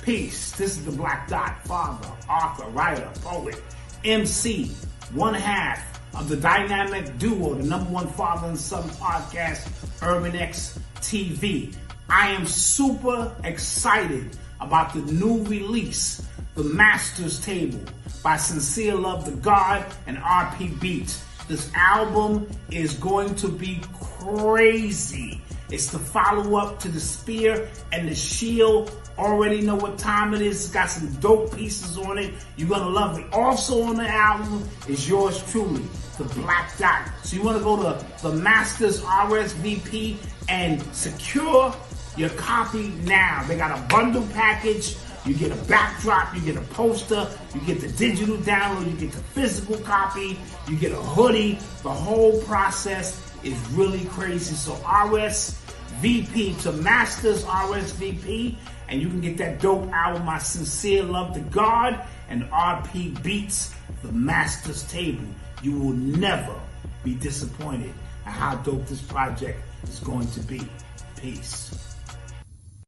Peace. This is the Black Dot, father, author, writer, poet, MC, one half of the dynamic duo, the #1 father and son podcast, Urban X TV. I am super excited about the new release, The Master's Table, by Sincere Love the God and RP Beats. This album is going to be crazy. It's the follow-up to The Spear and the Shield. Already know what time it is. It's got some dope pieces on it. You're going to love it. Also on the album is yours truly, the Black Dot. So you want to go to the Masters RSVP and secure your copy now. They got a bundle package. You get a backdrop, you get a poster, you get the digital download, you get the physical copy, you get a hoodie. The whole process is really crazy. So RSVP to Masters RSVP, and you can get that dope album, My Sincere Love to God and RP Beats, The Master's Table. You will never be disappointed at how dope this project is going to be. Peace.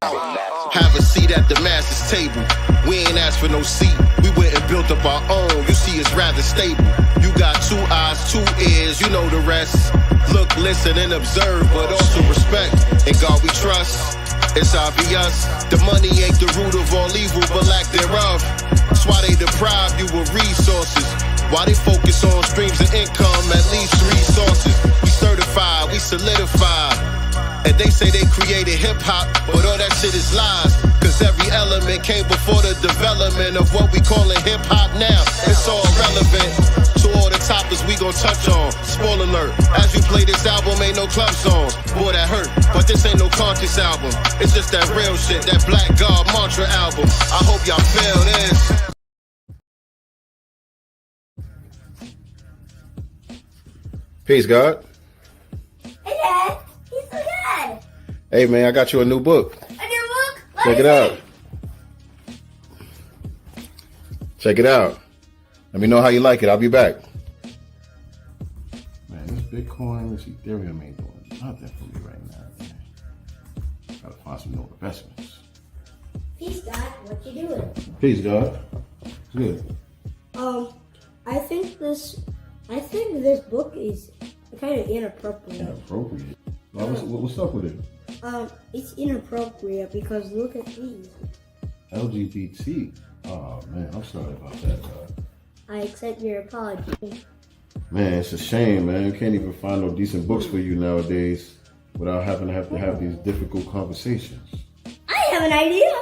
Have a seat at the master's table. We ain't asked for no seat. We went and built up our own. You see, it's rather stable. You got 2 eyes, 2 ears, you know the rest. Look, listen, and observe, but also respect. In God we trust. It's obvious. The money ain't the root of all evil, but lack thereof. That's why they deprive you of resources. Why they focus on streams of income, at least 3 sources. We certified, we solidified. And they say they created hip-hop, but all that shit is lies. Cause every element came before the development of what we callin' hip-hop now. It's all relevant to all the topics we gon' touch on. Spoiler alert, as you play this album, ain't no club songs. Boy, that hurt, but this ain't no conscious album. It's just that real shit, that Black God mantra album. I hope y'all feel this. Peace, God. Hey, Dad. He's so good. Hey, man, I got you a new book. A new book? Check it out. Check it out. Let me know how you like it. I'll be back. Man, this Bitcoin, this Ethereum ain't doing nothing for me right now, man. Gotta find some new investments. Peace, Dad. What you doing? Peace, God. It's good. I think this book is kind of inappropriate. Inappropriate? What's up with it? It's inappropriate because look at these. LGBT? Oh, man, I'm sorry about that, God. I accept your apology. Man, it's a shame, man. You can't even find no decent books for you nowadays without having to have these difficult conversations. I have an idea.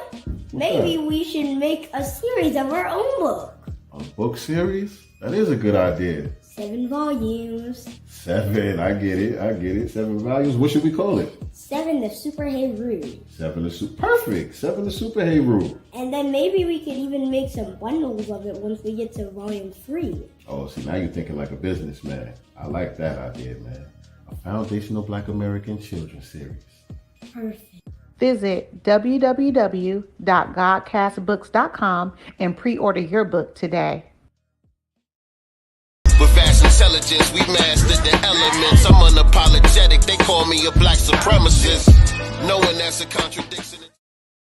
Maybe that? we should make a series of our own book. A book series? That is a good idea. 7 volumes. 7, I get it. 7 volumes. What should we call it? 7 the Super Hey Rude. 7 the Perfect. 7 the Super Hey Rule. And then maybe we could even make some bundles of it once we get to volume 3. Oh, see, now you're thinking like a businessman. I like that idea, man. A foundational Black American children's series. Perfect. Visit www.godcastbooks.com and pre-order your book today. With vast intelligence, we mastered the elements. I'm unapologetic, they call me a black supremacist. Knowing that's a contradiction.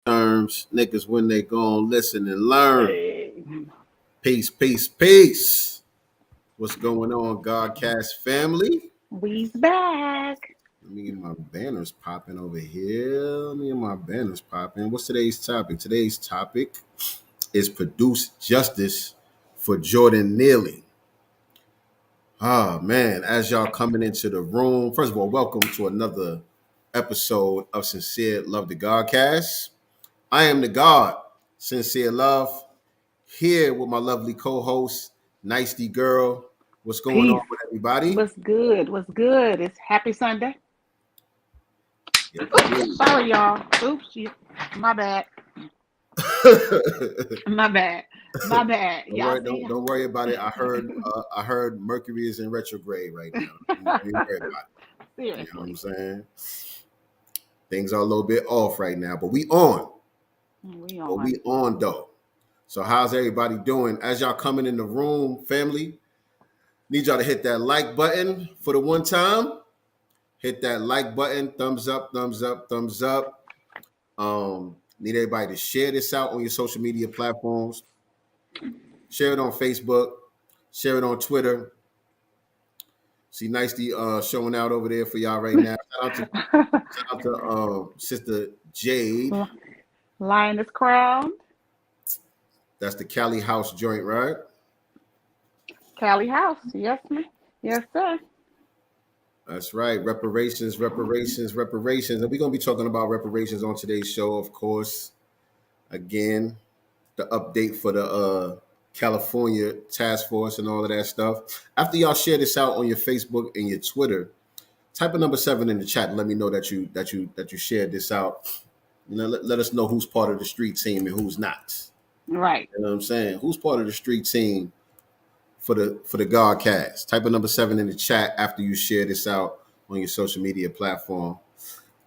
Terms, niggas when they gon' listen and learn. Peace, peace, peace. What's going on, Godcast family? We's back. Let me get my banners popping over here. What's today's topic? Today's topic is Produce Justice for Jordan Neeley. Ah, man, as y'all coming into the room, first of all, welcome to another episode of Sincere Love the Godcast. I am the God, Sincere Love, here with my lovely co-host, Nicety Girl. What's going on with everybody? What's good? It's happy Sunday. Sorry, y'all. Oops, my bad. My bad. Don't worry about it. I heard Mercury is in retrograde right now. Don't worry about it. Seriously. You know what I'm saying? Things are a little bit off right now, but we on. We on though. So how's everybody doing? As y'all coming in the room, family, need y'all to hit that like button for the one time. Hit that like button, thumbs up. Need everybody to share this out on your social media platforms. Share it on Facebook. Share it on Twitter. See Nicely showing out over there for y'all right now. Shout out to Sister Jade. Lion is crowned. That's the Cali House joint, right? Cali House. Yes, ma'am. Yes, sir. That's right. Reparations. And we're going to be talking about reparations on today's show, of course. Again, the update for the California task force and all of that stuff. After y'all share this out on your Facebook and your Twitter, type a number 7 in the chat and let me know that you shared this out. You know, let us know who's part of the street team and who's not. Right. You know what I'm saying? Who's part of the street team for the Godcast? Type a number 7 in the chat after you share this out on your social media platform.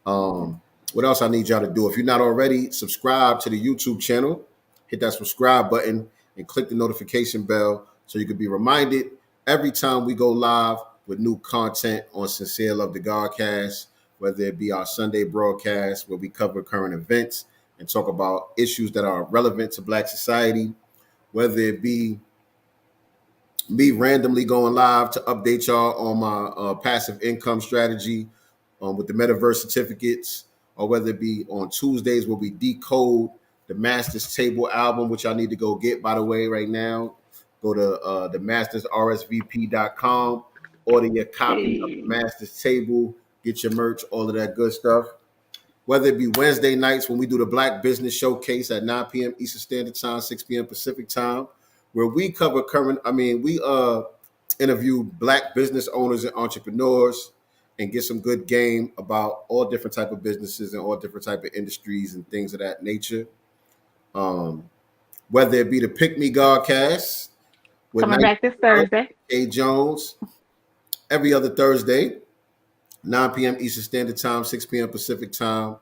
What else I need y'all to do? If you're not already, subscribe to the YouTube channel. Hit that subscribe button and click the notification bell so you can be reminded every time we go live with new content on Sincere Love the Godcast, whether it be our Sunday broadcast where we cover current events and talk about issues that are relevant to Black society, whether it be me randomly going live to update y'all on my passive income strategy with the metaverse certificates, or whether it be on Tuesdays where we decode the Masters Table album, which I need to go get, by the way, right now. Go to the mastersrsvp.com, order your copy of the Masters Table, get your merch, all of that good stuff. Whether it be Wednesday nights when we do the Black Business Showcase at 9 p.m. Eastern Standard Time, 6 p.m. Pacific Time, where we cover we interview Black business owners and entrepreneurs and get some good game about all different type of businesses and all different type of industries and things of that nature. Whether it be the Pick Me Godcast with coming back this Thursday, A. Jones, every other Thursday, 9 p.m. Eastern Standard Time, 6 p.m. Pacific Time,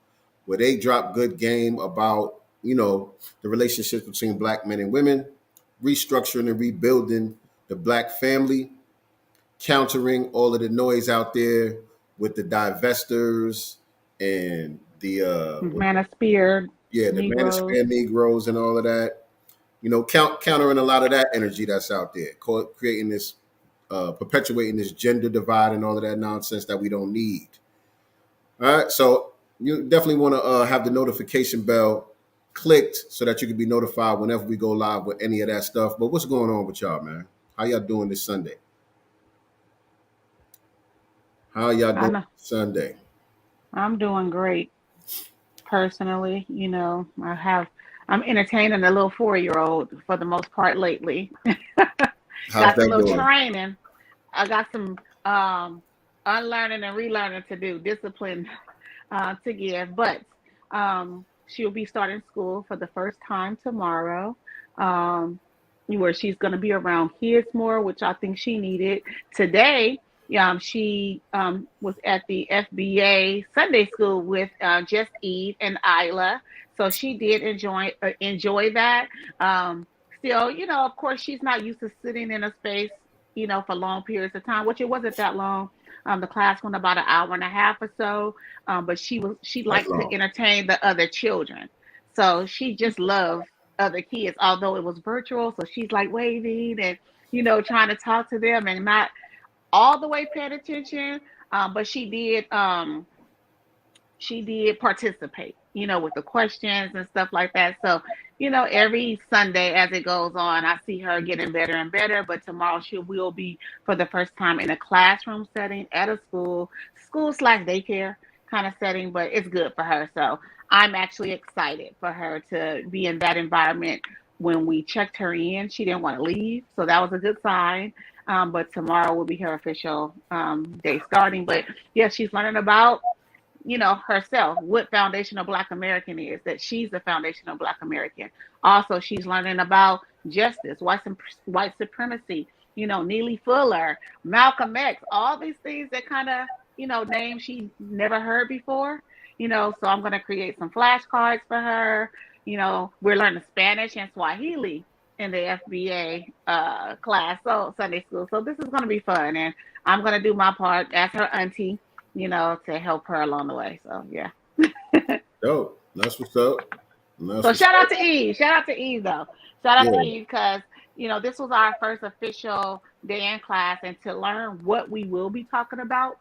where they drop good game about, the relationships between Black men and women, restructuring and rebuilding the Black family, countering all of the noise out there with the divestors and the Manosphere, the Manosphere Negroes and all of that. Countering a lot of that energy that's out there, creating this, perpetuating this gender divide and all of that nonsense that we don't need. All right, so you definitely want to have the notification bell clicked so that you can be notified whenever we go live with any of that stuff. But what's going on with y'all, man? How y'all doing this Sunday? I'm doing great. Personally, I'm entertaining a little 4-year-old for the most part lately. Got a little training. I got some unlearning and relearning to do, discipline to give. But she'll be starting school for the first time tomorrow, where she's going to be around kids more, which I think she needed. Today, she was at the FBA Sunday school with Just Eve and Isla. So she did enjoy that. Still, of course, she's not used to sitting in a space, for long periods of time, which it wasn't that long. The class went about an hour and a half or so, but she liked to entertain the other children. So she just loved other kids, although it was virtual. So she's like waving and, trying to talk to them and not all the way paying attention. But she did participate, with the questions and stuff like that. So, every Sunday as it goes on, I see her getting better and better. But tomorrow she will be for the first time in a classroom setting at a school/daycare kind of setting, but it's good for her. So I'm actually excited for her to be in that environment. When we checked her in, she didn't want to leave. So that was a good sign. But tomorrow will be her official day starting. But yeah, she's learning about, herself, what foundational Black American is, that she's a foundational Black American. Also, she's learning about justice, white supremacy, Neeley Fuller, Malcolm X, all these things that kind of, names she never heard before, so I'm going to create some flashcards for her. We're learning Spanish and Swahili in the FBA class, so Sunday school. So this is going to be fun, and I'm going to do my part as her auntie, to help her along the way. So yeah. Dope. That's what's up. So shout out to Eve. Shout out to Eve though. Shout out to Yeah. Eve because this was our first official day in class, and to learn what we will be talking about,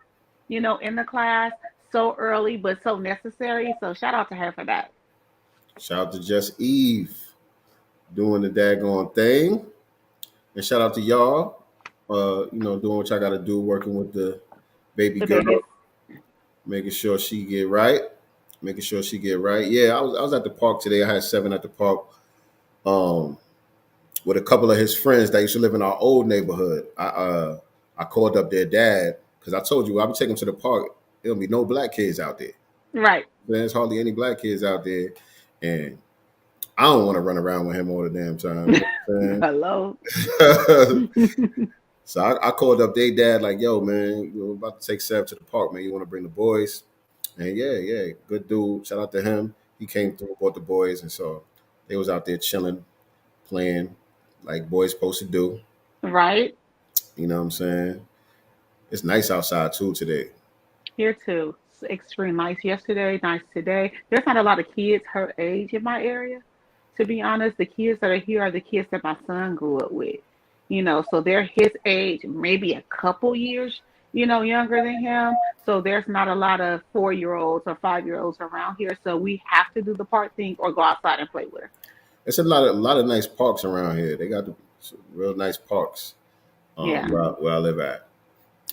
in the class so early but so necessary. So shout out to her for that. Shout out to Just Eve doing the daggone thing. And shout out to y'all, doing what y'all got to do, working with the baby girl, making sure she get right. Yeah, I was at the park today. I had 7 at the park with a couple of his friends that used to live in our old neighborhood. I called up their dad because I told you I would take him to the park. There'll be no black kids out there. Right. There's hardly any black kids out there. And I don't want to run around with him all the damn time. Hello. So I called up their dad like, yo, man, we're about to take Seb to the park, man. You want to bring the boys? And yeah, good dude. Shout out to him. He came through, brought the boys. And so they was out there chilling, playing like boys supposed to do. Right. You know what I'm saying? It's nice outside too today. Here too. It's extremely nice yesterday, nice today. There's not a lot of kids her age in my area. To be honest, the kids that are here are the kids that my son grew up with. So they're his age, maybe a couple years, younger than him. So there's not a lot of 4-year-olds or 5-year-olds around here. So we have to do the park thing or go outside and play with her. It's a lot of nice parks around here. They got real nice parks where I live at.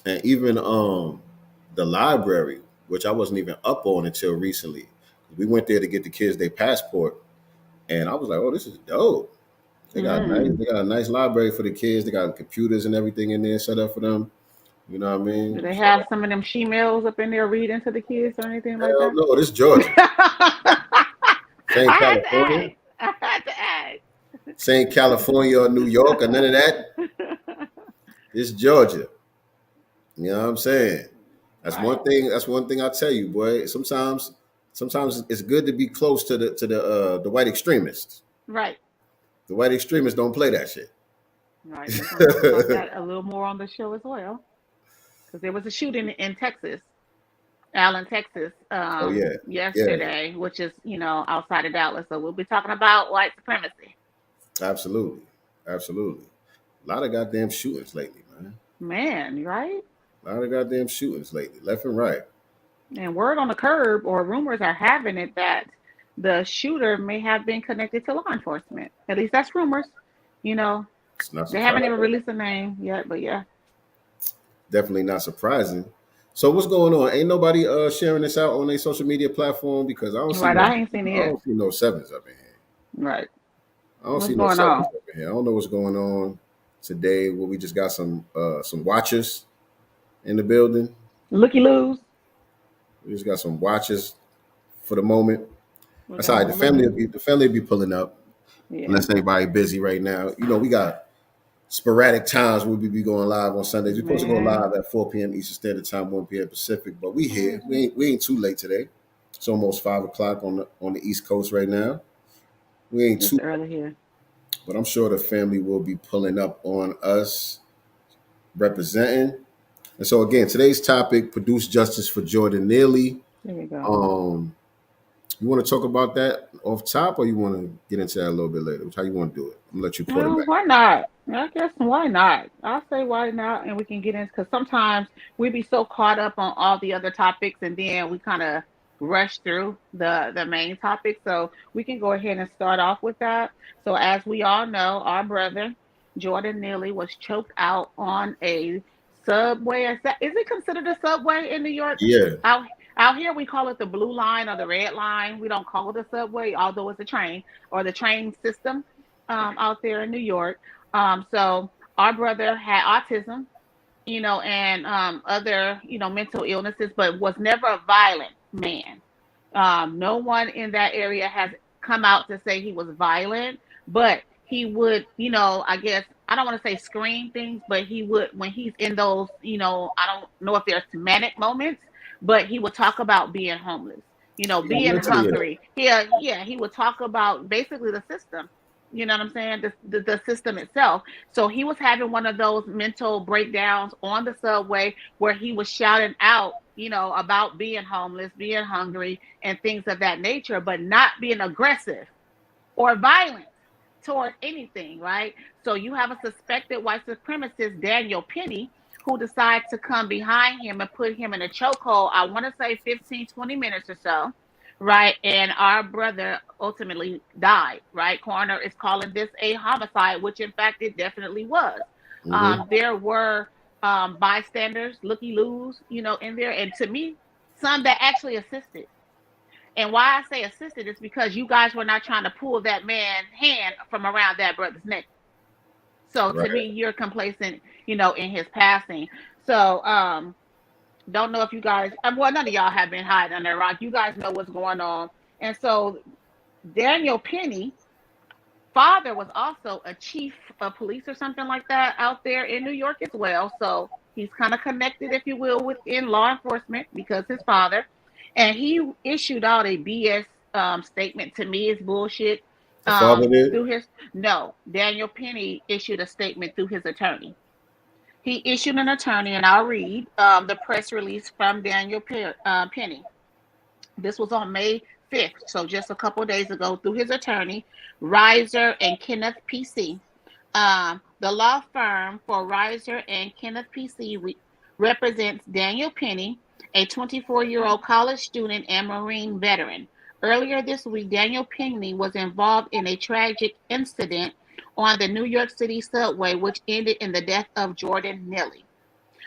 And even the library, which I wasn't even up on until recently. We went there to get the kids their passport. And I was like, oh, this is dope. They got a nice library for the kids. They got computers and everything in there set up for them. You know what I mean? Do they have some of them she-mails up in there reading to the kids or anything like that? No, this is Georgia. Same California. I had to ask. Same California or New York or none of that. It's Georgia. You know what I'm saying? That's right. That's one thing I tell you, boy. Sometimes it's good to be close to the white extremists. Right. The white extremists don't play that shit. Right. We're going to talk about that a little more on the show as well. Because there was a shooting in Texas, Allen, Texas, yesterday, which is, outside of Dallas. So we'll be talking about white supremacy. Absolutely. A lot of goddamn shootings lately, man. Man, right? A lot of goddamn shootings lately, left and right. And word on the curb, or rumors are having it, that the shooter may have been connected to law enforcement. At least that's rumors. They haven't even released a name yet, but yeah. Definitely not surprising. So what's going on? Ain't nobody sharing this out on their social media platform? Because I don't see I ain't seen it yet. I don't see no 7s up in here. Right. I don't see no 7s up in here. I don't know what's going on today. We just got some watchers in the building. Looky-loos. We just got some watchers for the moment. That's all right. The family will be pulling up. Yeah. Unless anybody busy right now. We got sporadic times we'll be going live on Sundays. We're supposed to go live at 4 p.m. Eastern Standard Time, 1 p.m. Pacific, but we here. We ain't too late today. It's almost 5 o'clock on the East Coast right now. We ain't too early here. But I'm sure the family will be pulling up on us, representing. And so again, today's topic: produce justice for Jordan Neeley. There you go. You want to talk about that off top, or you want to get into that a little bit later? How you want to do it? I'm gonna let you put it back. Why not? I guess why not? I'll say why not, and we can get in, because sometimes we be so caught up on all the other topics, and then we kind of rush through the main topic. So we can go ahead and start off with that. So as we all know, our brother Jordan Neeley was choked out on a subway. Is it considered a subway in New York? Yeah. Out here, we call it the blue line or the red line. We don't call it a subway, although it's a train or the train system out there in New York. So our brother had autism, and other, mental illnesses, but was never a violent man. No one in that area has come out to say he was violent, but he would, I guess, I don't want to say scream things, but he would, when he's in those, I don't know if there's manic moments, but he would talk about being homeless, being hungry. He would talk about basically the system, You know what I'm saying? The system itself. So he was having one of those mental breakdowns on the subway where he was shouting out, about being homeless, being hungry, and things of that nature, but not being aggressive or violent toward anything, right? So you have a suspected white supremacist, Daniel Penny, who decides to come behind him and put him in a chokehold. I want to say 15, 20 minutes or so, right? And our brother ultimately died, right? Coroner is calling this a homicide, which in fact it definitely was. There were bystanders, looky-loos, in there. And to me, some that actually assisted. And why I say assisted is because you guys were not trying to pull that man's hand from around that brother's neck. So to me, you're complacent, in his passing. So don't know if you guys, well, none of y'all have been hiding under a rock. You guys know what's going on. And so Daniel Penny, father was also a chief of police or something like that out there in New York as well. So he's kind of connected, if you will, within law enforcement because his father. And he issued out a BS statement. To me, it's bullshit. Daniel Penny issued a statement through his attorney. He issued an attorney, and I'll read the press release from Daniel Penny. This was on May 5th, so just a couple of days ago, through his attorney, Reiser and Kenneth PC. The law firm for Reiser and Kenneth PC represents Daniel Penny, a 24-year-old college student and Marine veteran. Earlier this week, Daniel Penny was involved in a tragic incident on the New York City subway, which ended in the death of Jordan Neeley.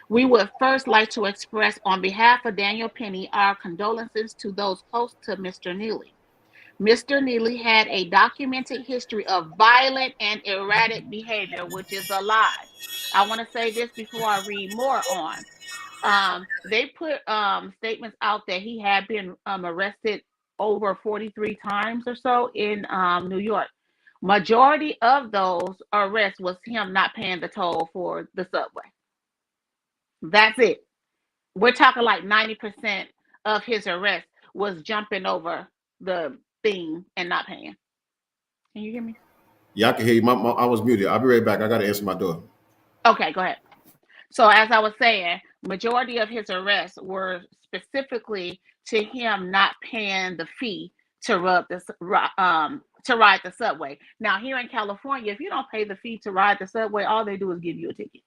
We would first like to express on behalf of Daniel Penny our condolences to those close to Mr. Neeley. Mr. Neeley had a documented history of violent and erratic behavior, which is a lie. I want to say this before I read more on. They put statements out that he had been arrested over 43 times or so in New York. Majority of those arrests was him not paying the toll for the subway. That's it. We're talking like 90% of his arrest was jumping over the thing and not paying. Can you hear me? Yeah, I can hear you. I was muted. I'll be right back. I got to answer my door. Okay, go ahead. So as I was saying, majority of his arrests were specifically to him not paying the fee to ride the subway. Now here in California, if you don't pay the fee to ride the subway, all they do is give you a ticket.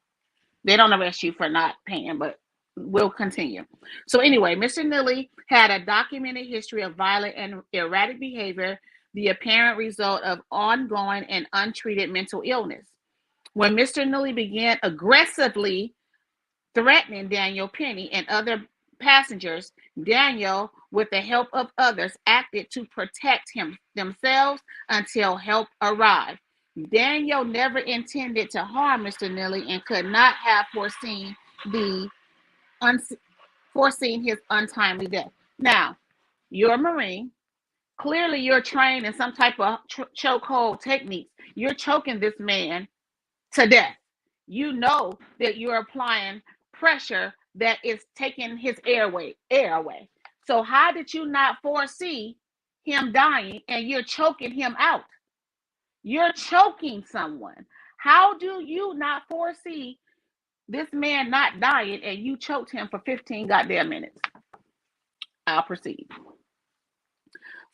They don't arrest you for not paying, but we'll continue. So anyway, Mr. Neeley had a documented history of violent and erratic behavior, the apparent result of ongoing and untreated mental illness. When Mr. Neeley began aggressively threatening Daniel Penny and other passengers, Daniel, with the help of others, acted to protect themselves until help arrived. Daniel never intended to harm Mr. Neeley and could not have foreseen his untimely death. Now, you're a Marine. Clearly, you're trained in some type of chokehold techniques. You're choking this man to death. You know that you're applying pressure that is taking his air away. So how did you not foresee him dying and you're choking him out? You're choking someone. How do you not foresee this man not dying and you choked him for 15 goddamn minutes? I'll proceed.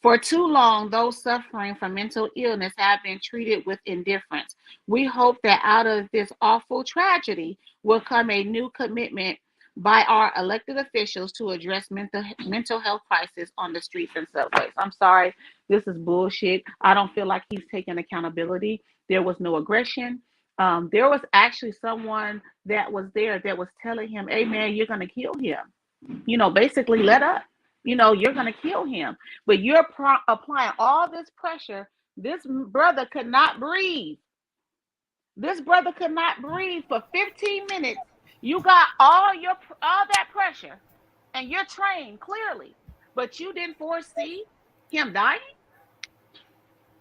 For too long, those suffering from mental illness have been treated with indifference. We hope that out of this awful tragedy will come a new commitment by our elected officials to address mental health crisis on the streets and subways. I'm sorry, this is bullshit. I don't feel like he's taking accountability. There was no aggression. There was actually someone that was there that was telling him, hey man, you're going to kill him. Basically let up. You're going to kill him. But you're applying all this pressure. This brother could not breathe. This brother could not breathe for 15 minutes. You got all that pressure and you're trained clearly, but you didn't foresee him dying?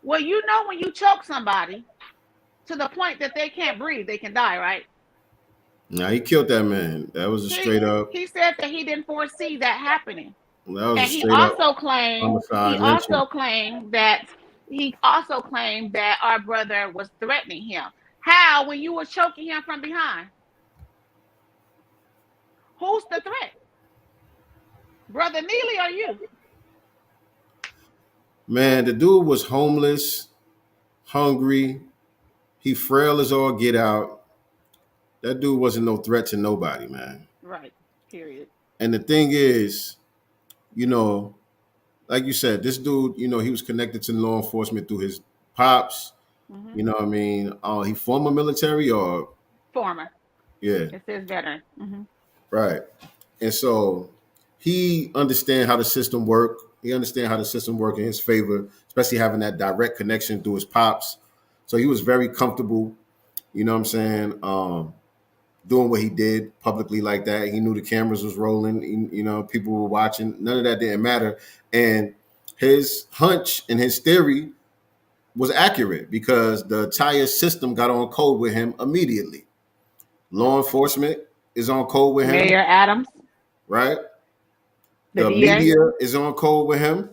Well, when you choke somebody to the point that they can't breathe, they can die, right? No, he killed that man. That was straight up. He said that he didn't foresee that happening. That was and he also claimed that he also claimed that our brother was threatening him. How? When you were choking him from behind? Who's the threat? Brother Neeley or you? Man, the dude was homeless, hungry. He frail as all get out. That dude wasn't no threat to nobody, man. Right. Period. And the thing is, you know, like you said, this dude, you know, he was connected to law enforcement through his pops. Mm-hmm. You know what I mean? He former military or? Former. Yeah. It says veteran. Mm-hmm. Right. And so he understand how the system work. He understand how the system work in his favor, especially having that direct connection through his pops. So he was very comfortable, you know what I'm saying, doing what he did publicly like that. He knew the cameras was rolling, you know, people were watching. None of that didn't matter. And his hunch and his theory was accurate because the entire system got on code with him immediately. Law enforcement is on code with him. Mayor Adams. Right? The media is on code with him.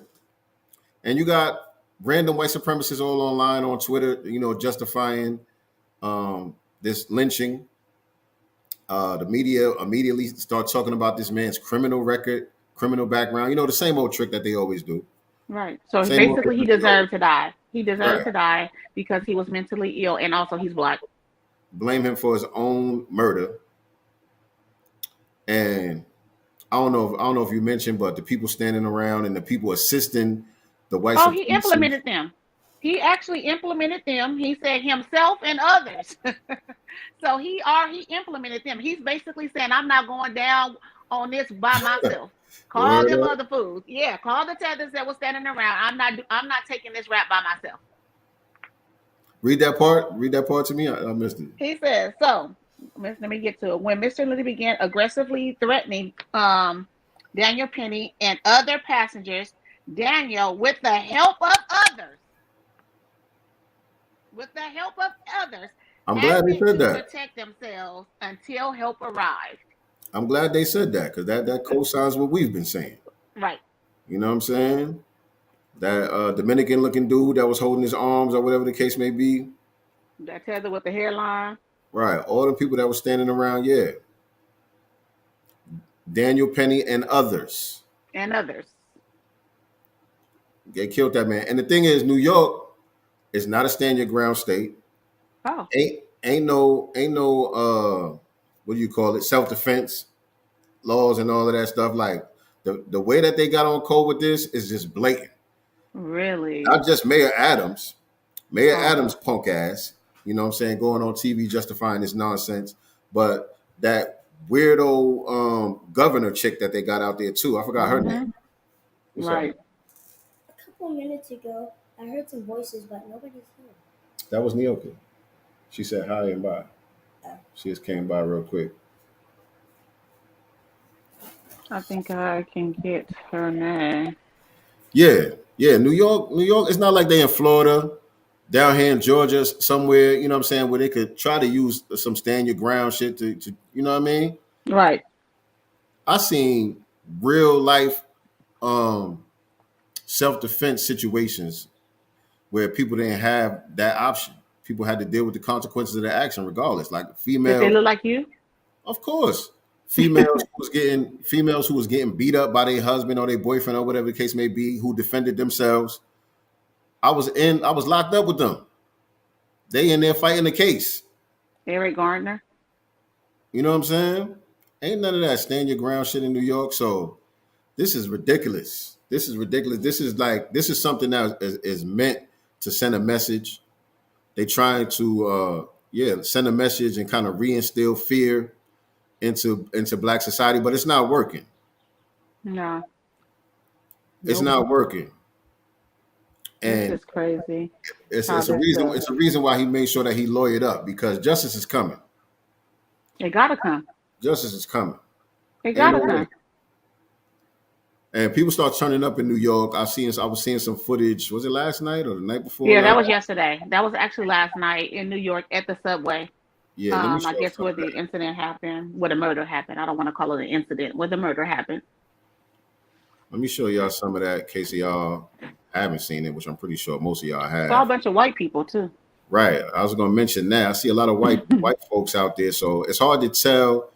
And you got random white supremacists all online on Twitter, you know, justifying this lynching. The media immediately start talking about this man's criminal record, criminal background. You know, the same old trick that they always do. Right. So basically he deserved to die. He deserved to die because he was mentally ill and also he's black. Blame him for his own murder. And I don't know if you mentioned, but the people standing around and the people assisting the white. Oh, he implemented them. He actually implemented them. He said himself and others. So he implemented them. He's basically saying, I'm not going down on this by myself. Call them other fools. Yeah, call the tethers that were standing around. I'm not taking this rap by myself. Read that part. Read that part to me. I missed it. He says, so let me get to it. When Mr. Liddy began aggressively threatening Daniel Penny and other passengers, Daniel, with the help of others, I'm glad they said that. Protect themselves until help arrived. I'm glad they said that because that co-signs what we've been saying. Right. You know what I'm saying? That Dominican-looking dude that was holding his arms or whatever the case may be. That tether with the hairline. Right. All the people that were standing around, yeah. Daniel Penny and others. They killed that man. And the thing is, New York is not a stand your ground state. Oh. Ain't no what do you call it? Self-defense laws and all of that stuff. Like the way that they got on code with this is just blatant. Really? Not just Mayor Adams. Mayor Adams punk ass, you know what I'm saying, going on TV justifying this nonsense. But that weirdo governor chick that they got out there too. I forgot her name. Right. A couple minutes ago, I heard some voices, but nobody's here. That was Neeley. She said hi and bye. She just came by real quick. I think I can get her name. Yeah. New York. It's not like they in Florida, down here in Georgia, somewhere, you know what I'm saying, where they could try to use some stand your ground shit to you know what I mean? Right. I seen real life self-defense situations where people didn't have that option. People had to deal with the consequences of their action regardless. Like female. Did they look like you? Of course. Females who was getting beat up by their husband or their boyfriend or whatever the case may be, who defended themselves. I was locked up with them. They in there fighting the case. Eric Gardner. You know what I'm saying? Ain't none of that stand your ground shit in New York. So this is ridiculous. This is something that is meant to send a message. They trying to send a message and kind of reinstill fear into Black society, but it's not working. No. It's not working. And it's crazy. It's a reason why he made sure that he lawyered up, because justice is coming. It gotta come. Justice is coming. It gotta come. And people start turning up in New York. I was seeing some footage. Was it last night or the night before? Yeah, that was yesterday. That was actually last night in New York at the subway. Yeah, I guess where the incident happened, where the murder happened. I don't want to call it an incident. Where the murder happened. Let me show y'all some of that in case y'all haven't seen it, which I'm pretty sure most of y'all have. Saw a bunch of white people too. Right. I was going to mention that. I see a lot of white folks out there, so it's hard to tell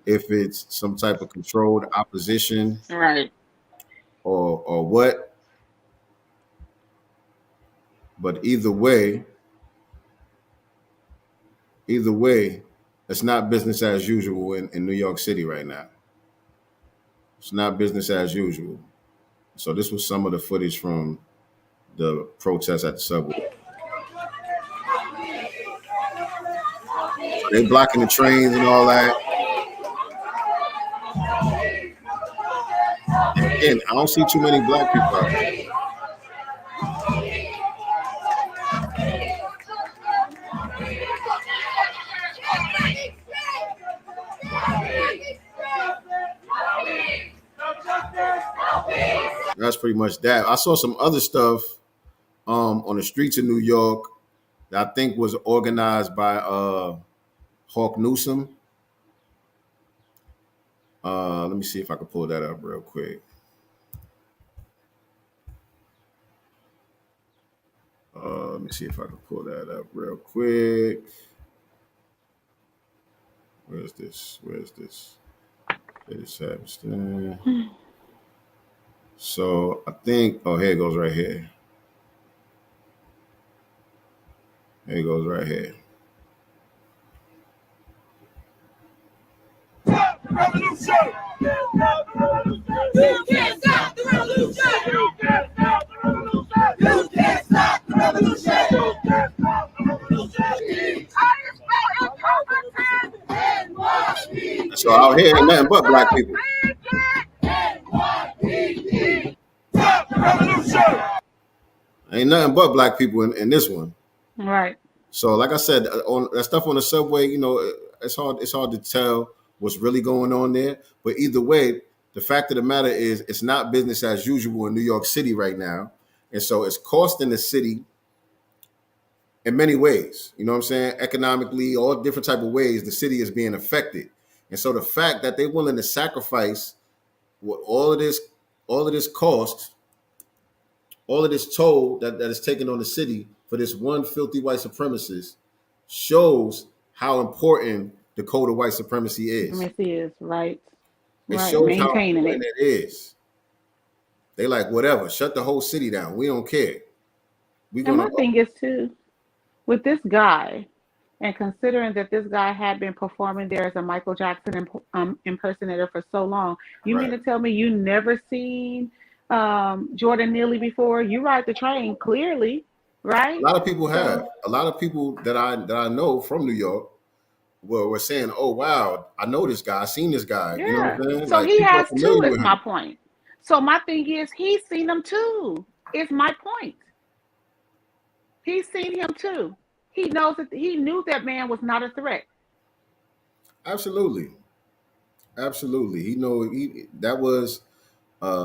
if it's some type of controlled opposition, right, or what. But either way, it's not business as usual in New York City right now. It's not business as usual. So this was some of the footage from the protests at the subway. They blocking the trains and all that. And again, I don't see too many black people out there. That's pretty much that. I saw some other stuff on the streets of New York that I think was organized by Hawk Newsom. Let me see if I can pull that up real quick. Let me see if I can pull that up real quick. Where's this? So I think, here it goes right here. Revolution! You can't stop the revolution! You can't stop the revolution! You can't stop the revolution! You can't stop the revolution! So out here ain't nothing but black people. Stop the revolution! Ain't nothing but black people in this one. right. So like I said, on that stuff on the subway, it's hard to tell what's really going on there. But either way, the fact of the matter is it's not business as usual in New York City right now. And so it's costing the city in many ways. You know what I'm saying? Economically, all different type of ways the city is being affected. And so the fact that they're willing to sacrifice what all of this cost, all of this toll that is taken on the city for this one filthy white supremacist shows how important the code of white supremacy is. Supremacy is right. It right. shows Maintaining how important it is. They like, whatever, shut the whole city down. We don't care. And my thing is too, with this guy, and considering that this guy had been performing there as a Michael Jackson impersonator for so long, you mean to tell me you never seen Jordan Neeley before? You ride the train, clearly, right? A lot of people have. A lot of people that I know from New York were saying, "Oh wow, I know this guy. I seen this guy." Yeah. You know what I'm saying? So like, he has too. Is my point. So my thing is, he's seen him too. Is my point. He's seen him too. He knows that he knew that man was not a threat. Absolutely. He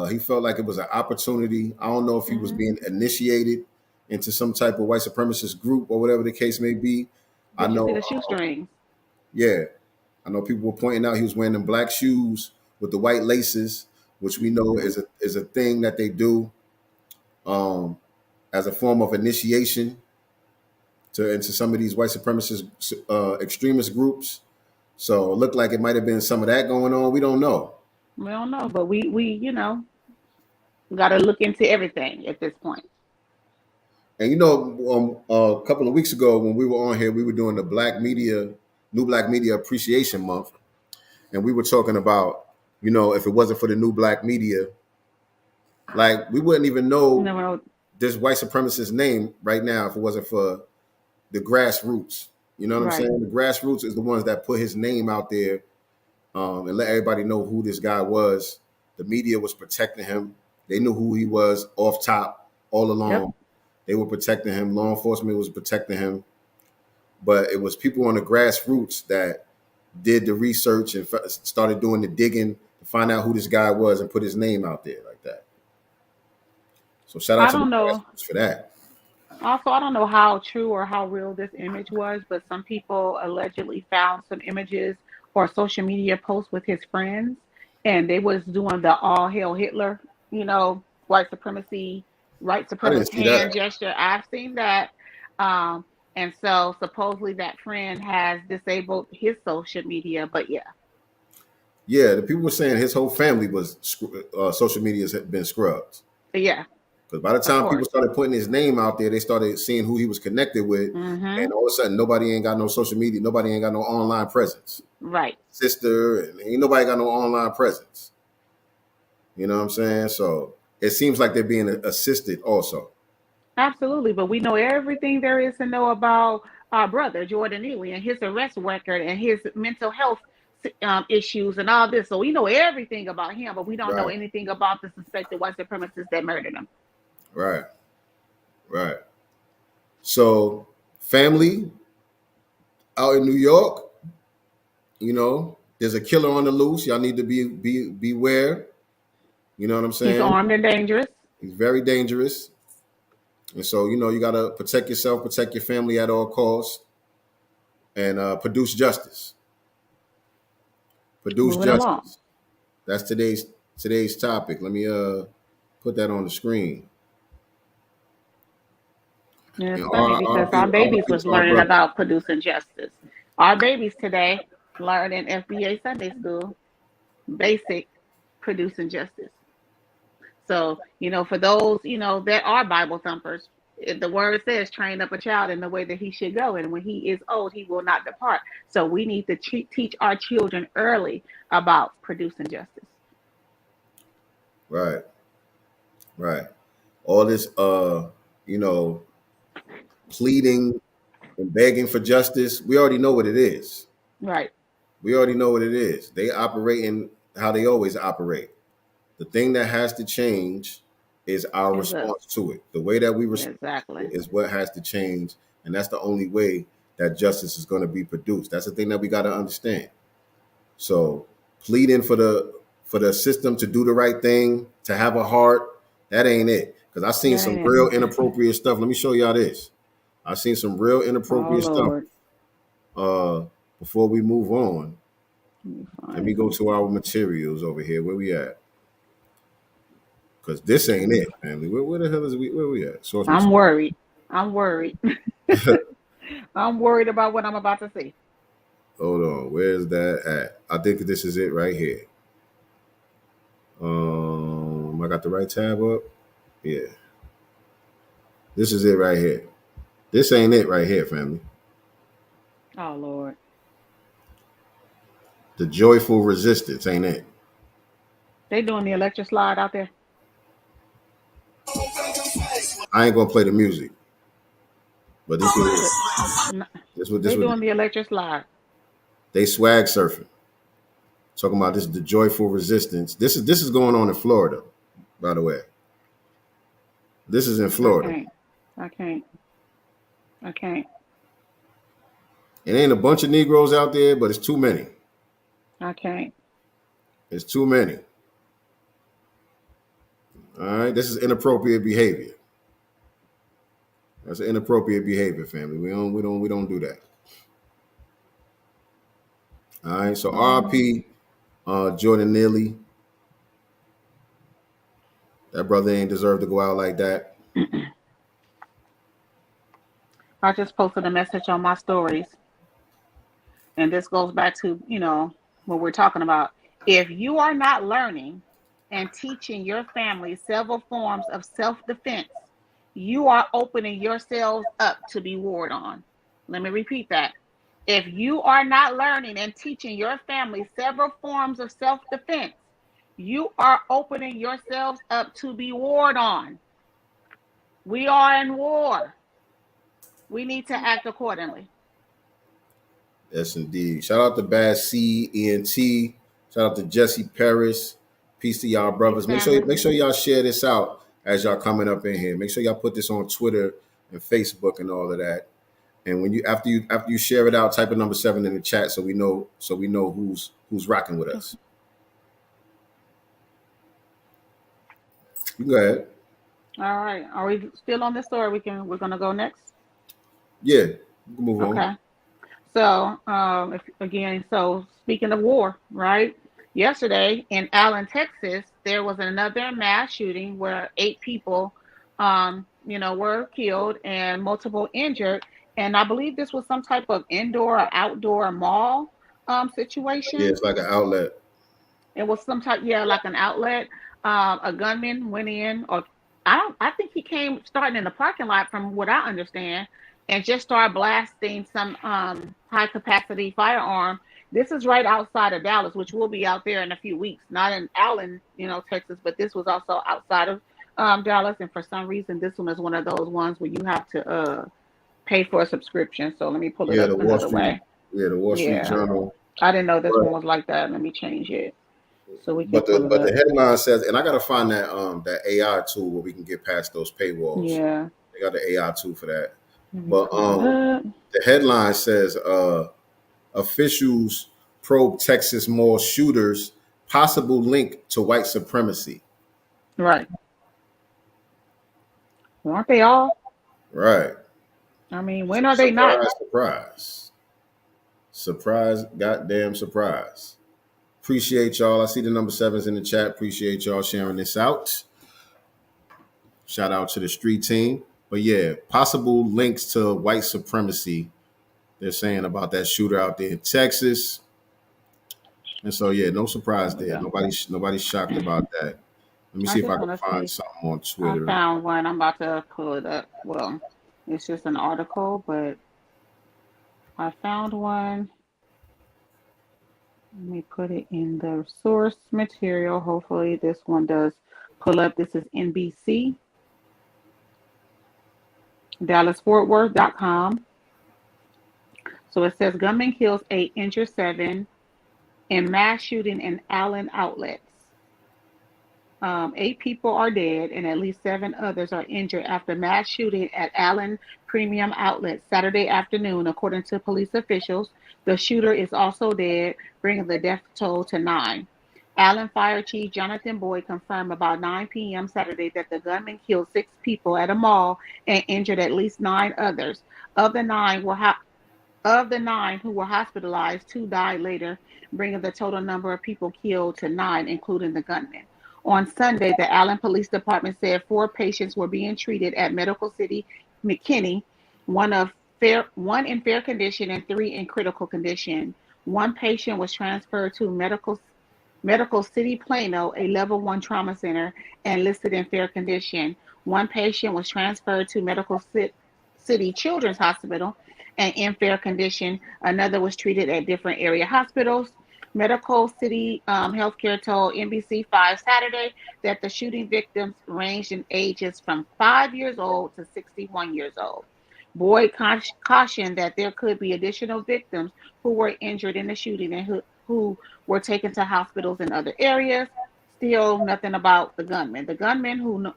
he felt like it was an opportunity. I don't know if he was being initiated into some type of white supremacist group or whatever the case may be. I know the shoestrings. Yeah. I know people were pointing out he was wearing them black shoes with the white laces, which we know is a thing that they do as a form of initiation into some of these white supremacist extremist groups. So it looked like it might have been some of that going on. We don't know. We don't know, but we got to look into everything at this point. And a couple of weeks ago when we were on here, we were doing the New Black Media Appreciation Month, and we were talking about, if it wasn't for the new black media, like we wouldn't even know this white supremacist name right now if it wasn't for the grassroots. You know what I'm saying? The grassroots is the ones that put his name out there and let everybody know who this guy was. The media was protecting him. They knew who he was off top all along. Yep. They were protecting him. Law enforcement was protecting him. But it was people on the grassroots that did the research and started doing the digging to find out who this guy was and put his name out there like that. So shout out to the grassroots for that. Also, I don't know how true or how real this image was, but some people allegedly found some images or social media posts with his friends, and they was doing the all hail Hitler, white supremacy white I didn't supremacist see hand that. gesture. I've seen that. And so supposedly that friend has disabled his social media. But yeah. Yeah, the people were saying his whole family was social media's had been scrubbed. Yeah. Because by the Of time people course. started putting his name out there, they started seeing who he was connected with, Mm-hmm. and all of a sudden, nobody ain't got no social media. Nobody ain't got no online presence. Right. Sister, and ain't nobody got no online presence. You know what I'm saying? So it seems like they're being assisted also. Absolutely. But we know everything there is to know about our brother, Jordan Neeley, and his arrest record and his mental health issues and all this. So we know everything about him, but we don't know Right, anything about the suspected white supremacists that murdered him. right, right. So family out in New York, you know, there's a killer on the loose. Y'all need to beware. You know what I'm He's saying? armed and dangerous. He's very dangerous. And so, you know, you got to protect yourself, protect your family at all costs, and produce justice. Produce Moving along. justice. That's today's topic. Let me put that on the screen. And it's And funny because our babies RP was to our learning brother. about producing justice. Our babies today learn in FBA Sunday school basic producing justice. So, you know, for those, you know, that are Bible thumpers, the word says, train up a child in the way that he should go. And when he is old, he will not depart. So we need to teach our children early about producing justice. Right. Right. All this you know, pleading and begging for justice, we already know what it is. Right. We already know what it is. They operate in how they always operate. The thing that has to change is our Is us. response to it. The way that we respond Exactly. is what has to change, and that's the only way that justice is going to be produced. That's the thing that we got to understand. So, pleading for the system to do the right thing, to have a heart, that ain't it. Because I've seen That some ain't it. real inappropriate stuff. Let me show y'all this. I've seen some real Oh, inappropriate stuff. Lord. Before we move on, let me go Fine. to our materials over here. Where we at? Because this ain't it, family. Where the hell is we? Where we at? Source I'm material. worried. I'm worried. I'm worried about what I'm about to see. Hold on. Where's that at? I think that this is it right here. I got the right tab up. Yeah. This is it right here. This ain't it right here, family. Oh, Lord. The joyful resistance ain't it. They doing the electric slide out there? I ain't gonna play the music, but this They what doing the electric slide. they swag surfing. Talking about this is the joyful resistance. This is going on in Florida, by the way. This is in Florida. I can't. It ain't a bunch of Negroes out there, but it's too many. I can't. It's too many. All right, this is inappropriate behavior. That's inappropriate behavior, family. We don't do that. All right, so RP Jordan Neeley. That brother ain't deserve to go out like that. I just posted a message on my stories. And this goes back to, you know, what we're talking about. If you are not learning and teaching your family several forms of self-defense, you are opening yourselves up to be warred on. Let me repeat that. If you are not learning and teaching your family several forms of self-defense, you are opening yourselves up to be warred on. We are in war. We need to act accordingly. Yes, indeed. Shout out to Bad C, ENT. Shout out to Jesse Paris. Peace to y'all brothers. Make sure y'all share this out as y'all coming up in here. Make sure y'all put this on Twitter and Facebook and all of that. And when after you share it out, type a number 7 in the chat so we know who's rocking with us. You go ahead. All right. Are we still on this story? We're gonna go next? Yeah, we can move on. Okay. So so speaking of war, right? Yesterday in Allen, Texas, there was another mass shooting where 8 people were killed and multiple injured. And I believe this was some type of indoor or outdoor mall Yeah, situation. it's like an outlet. It was some type, yeah, like an outlet. A gunman went in, or I think he came starting in the parking lot, from what I understand, and just started blasting some high capacity firearm. This is right outside of Dallas, which will be out there in a few weeks. Not in Allen, Texas, but this was also outside of Dallas. And for some reason, this one is one of those ones where you have to pay for a subscription. So let me pull it Yeah, up the Wall another Street. way. Yeah, the Wall Street Yeah, Journal. I didn't know this But one was like that. Let me change it so we can but the pull it but the up. headline says, and I gotta find that AI tool where we can get past those paywalls. Yeah, They got the AI tool for that. let me But pull it up. the headline says officials probe Texas mall shooters, possible link to white supremacy. Right. Aren't they all? Right. I mean, when are they not? Surprise. Surprise, goddamn surprise. Appreciate y'all. I see the number 7s in the chat. Appreciate y'all sharing this out. Shout out to the street team. But yeah, possible links to white supremacy. They're saying about that shooter out there in Texas. And so yeah, no surprise there. Nobody's shocked about that. Let me I see if just I can want to find see. something on I Twitter. found one. I'm about to pull it up. Well, it's just an article, but I found one. Let me put it in the source material. Hopefully, this one does pull up. This is NBC, DallasFortWorth.com. So it says gunman kills 8, injures 7 in mass shooting in Allen outlets. 8 people are dead and at least 7 others are injured after mass shooting at Allen Premium Outlet Saturday afternoon, according to police officials. The shooter is also dead, bringing the death toll to 9. Allen Fire Chief Jonathan Boyd confirmed about 9 p.m. Saturday that the gunman killed 6 people at a mall and injured at least 9 others. Of the 9 who were hospitalized, 2 died later, bringing the total number of people killed to 9, including the gunman. On Sunday, the Allen Police Department said 4 patients were being treated at Medical City McKinney, one in fair condition and 3 in critical condition. 1 patient was transferred to Medical City Plano, a level 1 trauma center, and listed in fair condition. 1 patient was transferred to Medical City Children's Hospital and in fair condition. Another was treated at different area hospitals. Medical City Healthcare told NBC5 Saturday that the shooting victims ranged in ages from 5 years old to 61 years old. Boyd cautioned that there could be additional victims who were injured in the shooting and who were taken to hospitals in other areas. Still nothing about the gunman. The gunman who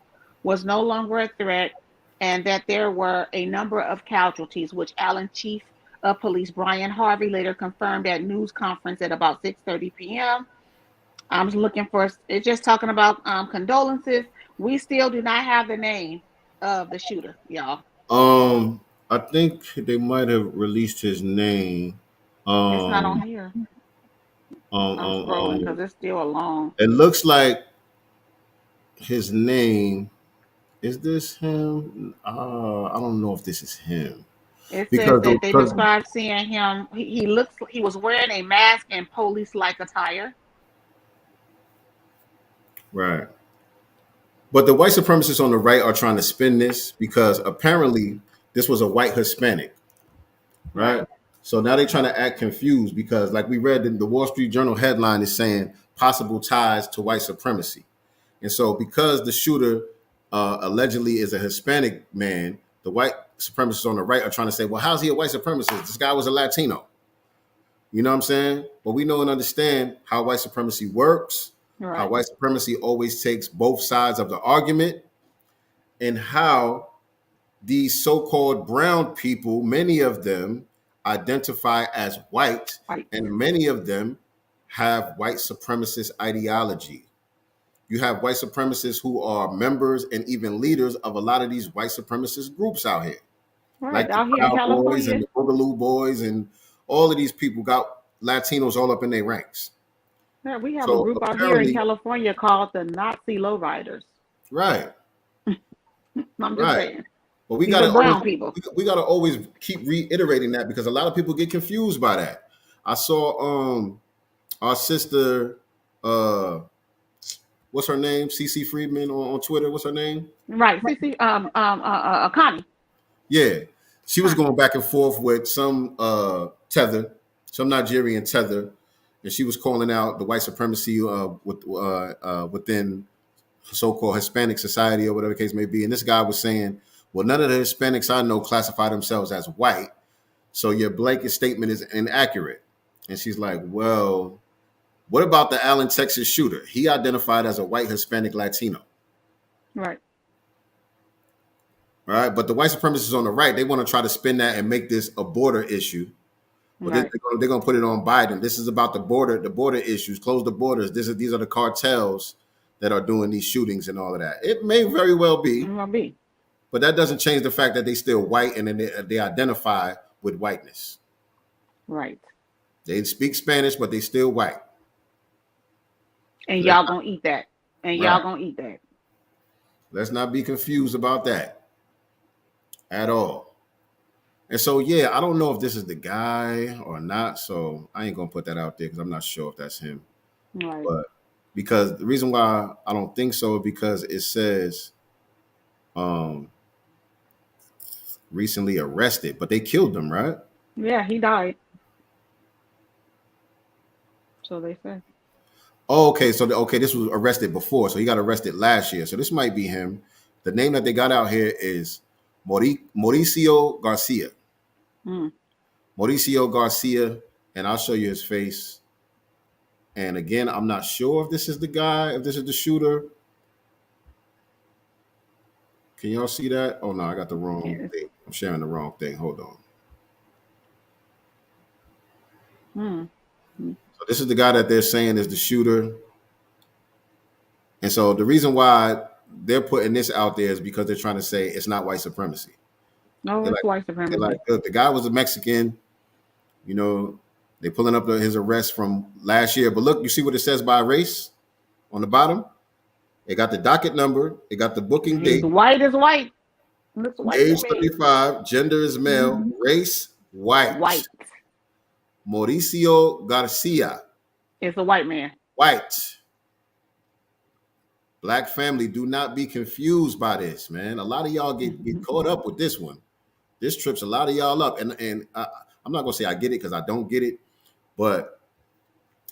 was no longer a threat, and that there were a number of casualties, which Allen Chief of Police Brian Harvey later confirmed at news conference at about 6:30 p.m. I'm looking for, it's just talking about condolences. We still do not have the name of the shooter, y'all. I think they might have released his name. It's not on here. I'm scrolling because it's still long. It looks like his name. Is this him? I don't know if this is him. It says that they described seeing him. He was wearing a mask and police-like attire. Right. But the white supremacists on the right are trying to spin this because apparently this was a white Hispanic. Right. So now they're trying to act confused because, like we read in the Wall Street Journal headline, is saying possible ties to white supremacy. And so because the shooter allegedly is a Hispanic man, the white supremacists on the right are trying to say, well, how's he a white supremacist? This guy was a Latino. You know what I'm saying? But we know and understand how white supremacy works, how white supremacy always takes both sides of the argument, and how these so-called brown people, many of them identify as white, and many of them have white supremacist ideology. You have white supremacists who are members and even leaders of a lot of these white supremacist groups out here. Like the Proud Boys and the Boogaloo Boys and all of these people got Latinos all up in their ranks. Yeah, we have a group out here in California called the Nazi Lowriders. Right. I'm just Right. saying. But we These are gotta brown always, people. we gotta always keep reiterating that because a lot of people get confused by that. I saw our sister what's her name? CC Friedman on Twitter. What's her name? Right. CC Connie. Yeah. She was going back and forth with some tether, some Nigerian tether, and she was calling out the white supremacy within so-called Hispanic society or whatever the case may be. And this guy was saying, well, none of the Hispanics I know classify themselves as white, so your blanket statement is inaccurate. And she's like, well, what about the Allen, Texas shooter? He identified as a white Hispanic Latino. Right. Right. But the white supremacists on the right, they want to try to spin that and make this a border issue. But Right. they're going to put it on Biden. This is about the border issues. Close the borders. These are the cartels that are doing these shootings and all of that. It may very well be. But that doesn't change the fact that they still white and then they identify with whiteness. Right. They speak Spanish, but they still white. And y'all gonna eat that. And y'all gonna eat that. Let's not be confused about that at all. And so, yeah, I don't know if this is the guy or not. So I ain't going to put that out there because I'm not sure if that's him. Right. But because the reason why I don't think so is because it says recently arrested, but they killed him, right? Yeah, he died. So they say. Oh, okay. So, this was arrested before. So he got arrested last year. So this might be him. The name that they got out here is Mauricio Garcia. Mauricio Garcia. And I'll show you his face. And again, I'm not sure if this is the guy, if this is the shooter. Can y'all see that? Oh, no, I got the wrong thing. I'm sharing the wrong thing. Hold on. So this is the guy that they're saying is the shooter. And so the reason why they're putting this out there is because they're trying to say it's not white supremacy. No, it's white supremacy. Look, the guy was a Mexican. You know, they pulling up his arrest from last year. But look, you see what it says by race on the bottom? It got the docket number. It got the booking date. White is white. Looks white. Age 35. Gender is male. Race, white. White. Mauricio Garcia. It's a white man. White. Black family, do not be confused by this, man. A lot of y'all get caught up with this one. This trips a lot of y'all up. And I'm not going to say I get it because I don't get it. But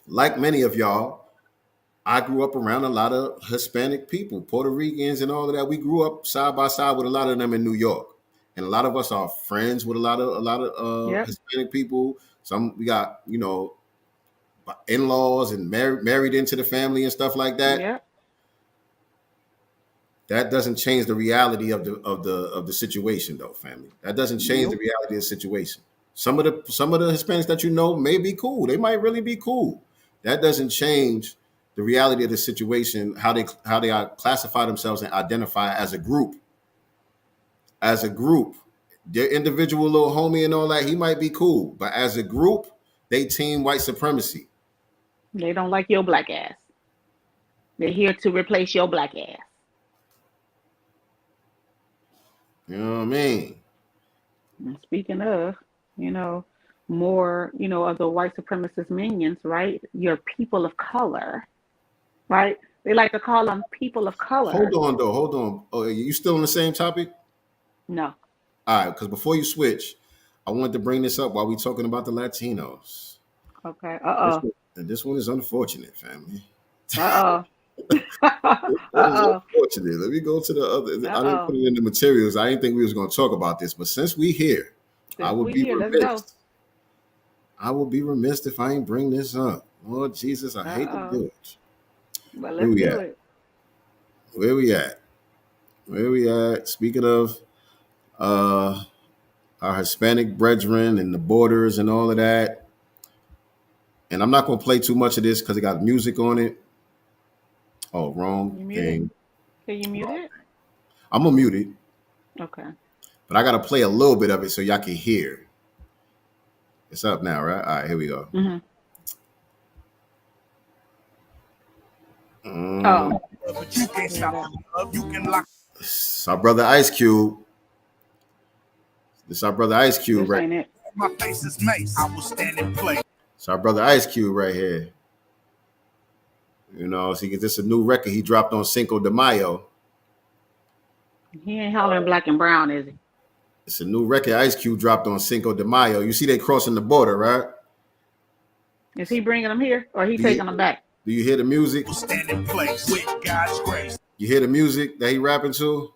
like many of y'all, I grew up around a lot of Hispanic people, Puerto Ricans and all of that. We grew up side by side with a lot of them in New York. And a lot of us are friends with a lot of Hispanic people. Some we got, you know, in-laws and married into the family and stuff like that. Yeah. That doesn't change the reality of the situation, though, family. That doesn't change the reality of the situation. Some of the Hispanics that you know may be cool. They might really be cool. That doesn't change the reality of the situation, how they classify themselves and identify as a group. As a group, their individual little homie and all that, he might be cool. But as a group, they team white supremacy. They don't like your black ass. They're here to replace your black ass. You know what I mean? And speaking of, you know, more, you know, of the white supremacist minions, right? Your people of color, right? They like to call them people of color. Hold on. Oh, you still on the same topic? No. All right, because before you switch, I wanted to bring this up while we're talking about the Latinos. Okay. This one is unfortunate, family. Unfortunate. Let me go to the other. I didn't put it in the materials. I didn't think we was going to talk about this, but since we here, I would be remiss. I would be remiss if I ain't bring this up. Lord Jesus, I hate to do it. But let's do it. Where we at? Where we at? Speaking of our Hispanic brethren and the borders and all of that. And I'm not going to play too much of this because it got music on it. Oh, wrong thing. Can you mute it? I'm going to mute it. Okay. But I got to play a little bit of it so y'all can hear. It's up now, right? All right, here we go. Oh. But you can't stop the love. You can lock. It's our brother Ice Cube. This our brother Ice Cube, right? It. My face is Mace. I will stand in place. It's our brother Ice Cube right here. You know, so this is a new record he dropped on Cinco de Mayo. He ain't hollering black and brown, is he? It's a new record Ice Cube dropped on Cinco de Mayo. You see they crossing the border, right? Is he bringing them here or he taking them back? Do you hear the music? Stand in place with God's grace. You hear the music that he rapping to?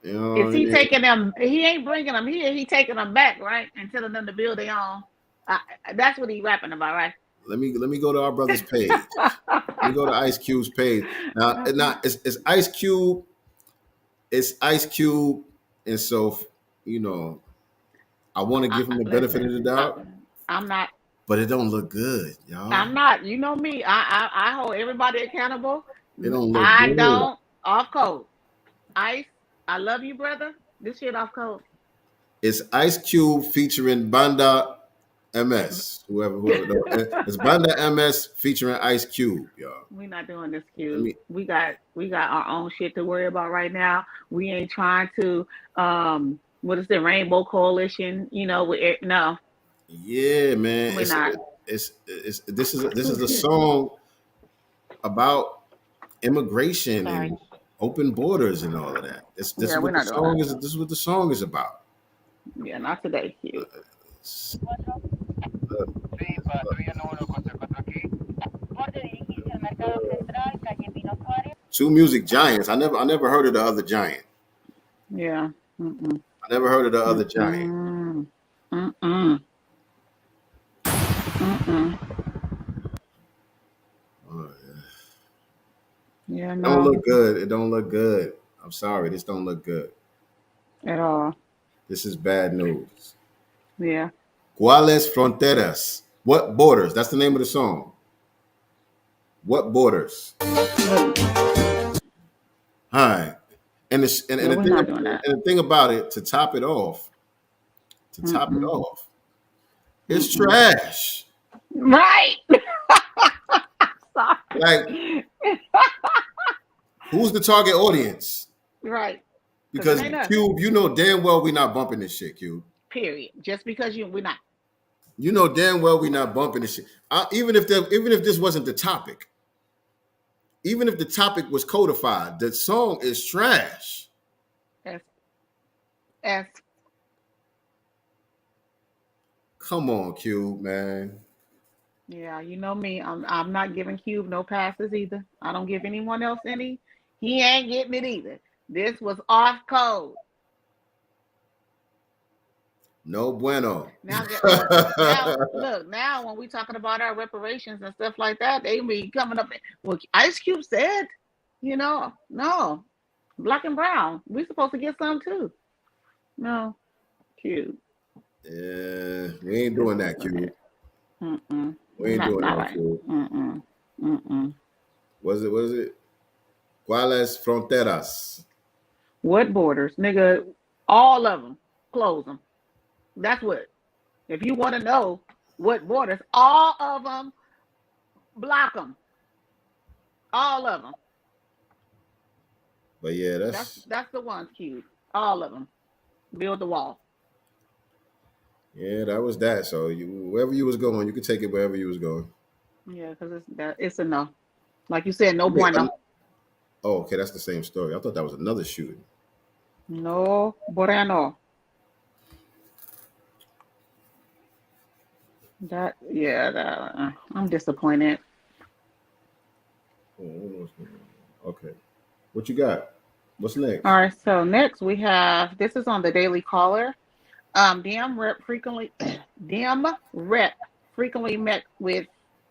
You know, is he taking them? He ain't bringing them here. He taking them back, right? And telling them to build their own. That's what he rapping about, right? Let me go to our brother's page. Let me go to Ice Cube's page. Now it's Ice Cube. It's Ice Cube, and so you know, I want to give him the benefit of the doubt. I'm not. But it don't look good, y'all. I'm not. You know me. I hold everybody accountable. It don't look I good. don't. Off code. Ice. I love you, brother. This shit off code. It's Ice Cube featuring Banda MS. Whoever it's Banda MS featuring Ice Cube, y'all. We're not doing this, Cube. We got our own shit to worry about right now. We ain't trying to what is the Rainbow Coalition? You know, no. Yeah, man. We're not. This is a song about immigration and open borders and all of that. This is what the song is about. Yeah, not today, Cube. Two music giants. I never heard of the other giant. Yeah. I never heard of the other giant. Oh, yeah, no. It don't look good. It don't look good. I'm sorry. This don't look good. At all. This is bad news. Yeah. ¿Cuáles fronteras? What borders? That's the name of the song. What borders? All right. And the thing about it, to top it off, it's trash. Right. Like, who's the target audience? Right. Because Cube, you know damn well we're not bumping this shit, Cube. Period. Just because we're not. You know damn well we're not bumping this shit. Even if this wasn't the topic, even if the topic was codified, the song is trash. F. Come on, Cube, man. Yeah, you know me. I'm not giving Cube no passes either. I don't give anyone else any. He ain't getting it either. This was off code. No bueno. Now look, now when we talking about our reparations and stuff like that, they be coming up. Well, Ice Cube said, no, black and brown, we supposed to get some too. No, Cube. Yeah, we ain't doing that, Cube. We ain't doing that, Cube. What is it? ¿Cuáles fronteras? What borders? Nigga, all of them. Close them. That's what. If you want to know what borders, all of them, block them. All of them. But yeah, that's the ones, Cube. All of them. Build the wall. Yeah, that was that. So wherever you was going, you could take it wherever you was going. Yeah, because it's a no. Like you said, no bueno. Oh, okay, that's the same story. I thought that was another shooting. No bueno. I'm disappointed. Okay. What you got? What's next? All right, so next we have, this is on the Daily Caller. DM rep frequently met with,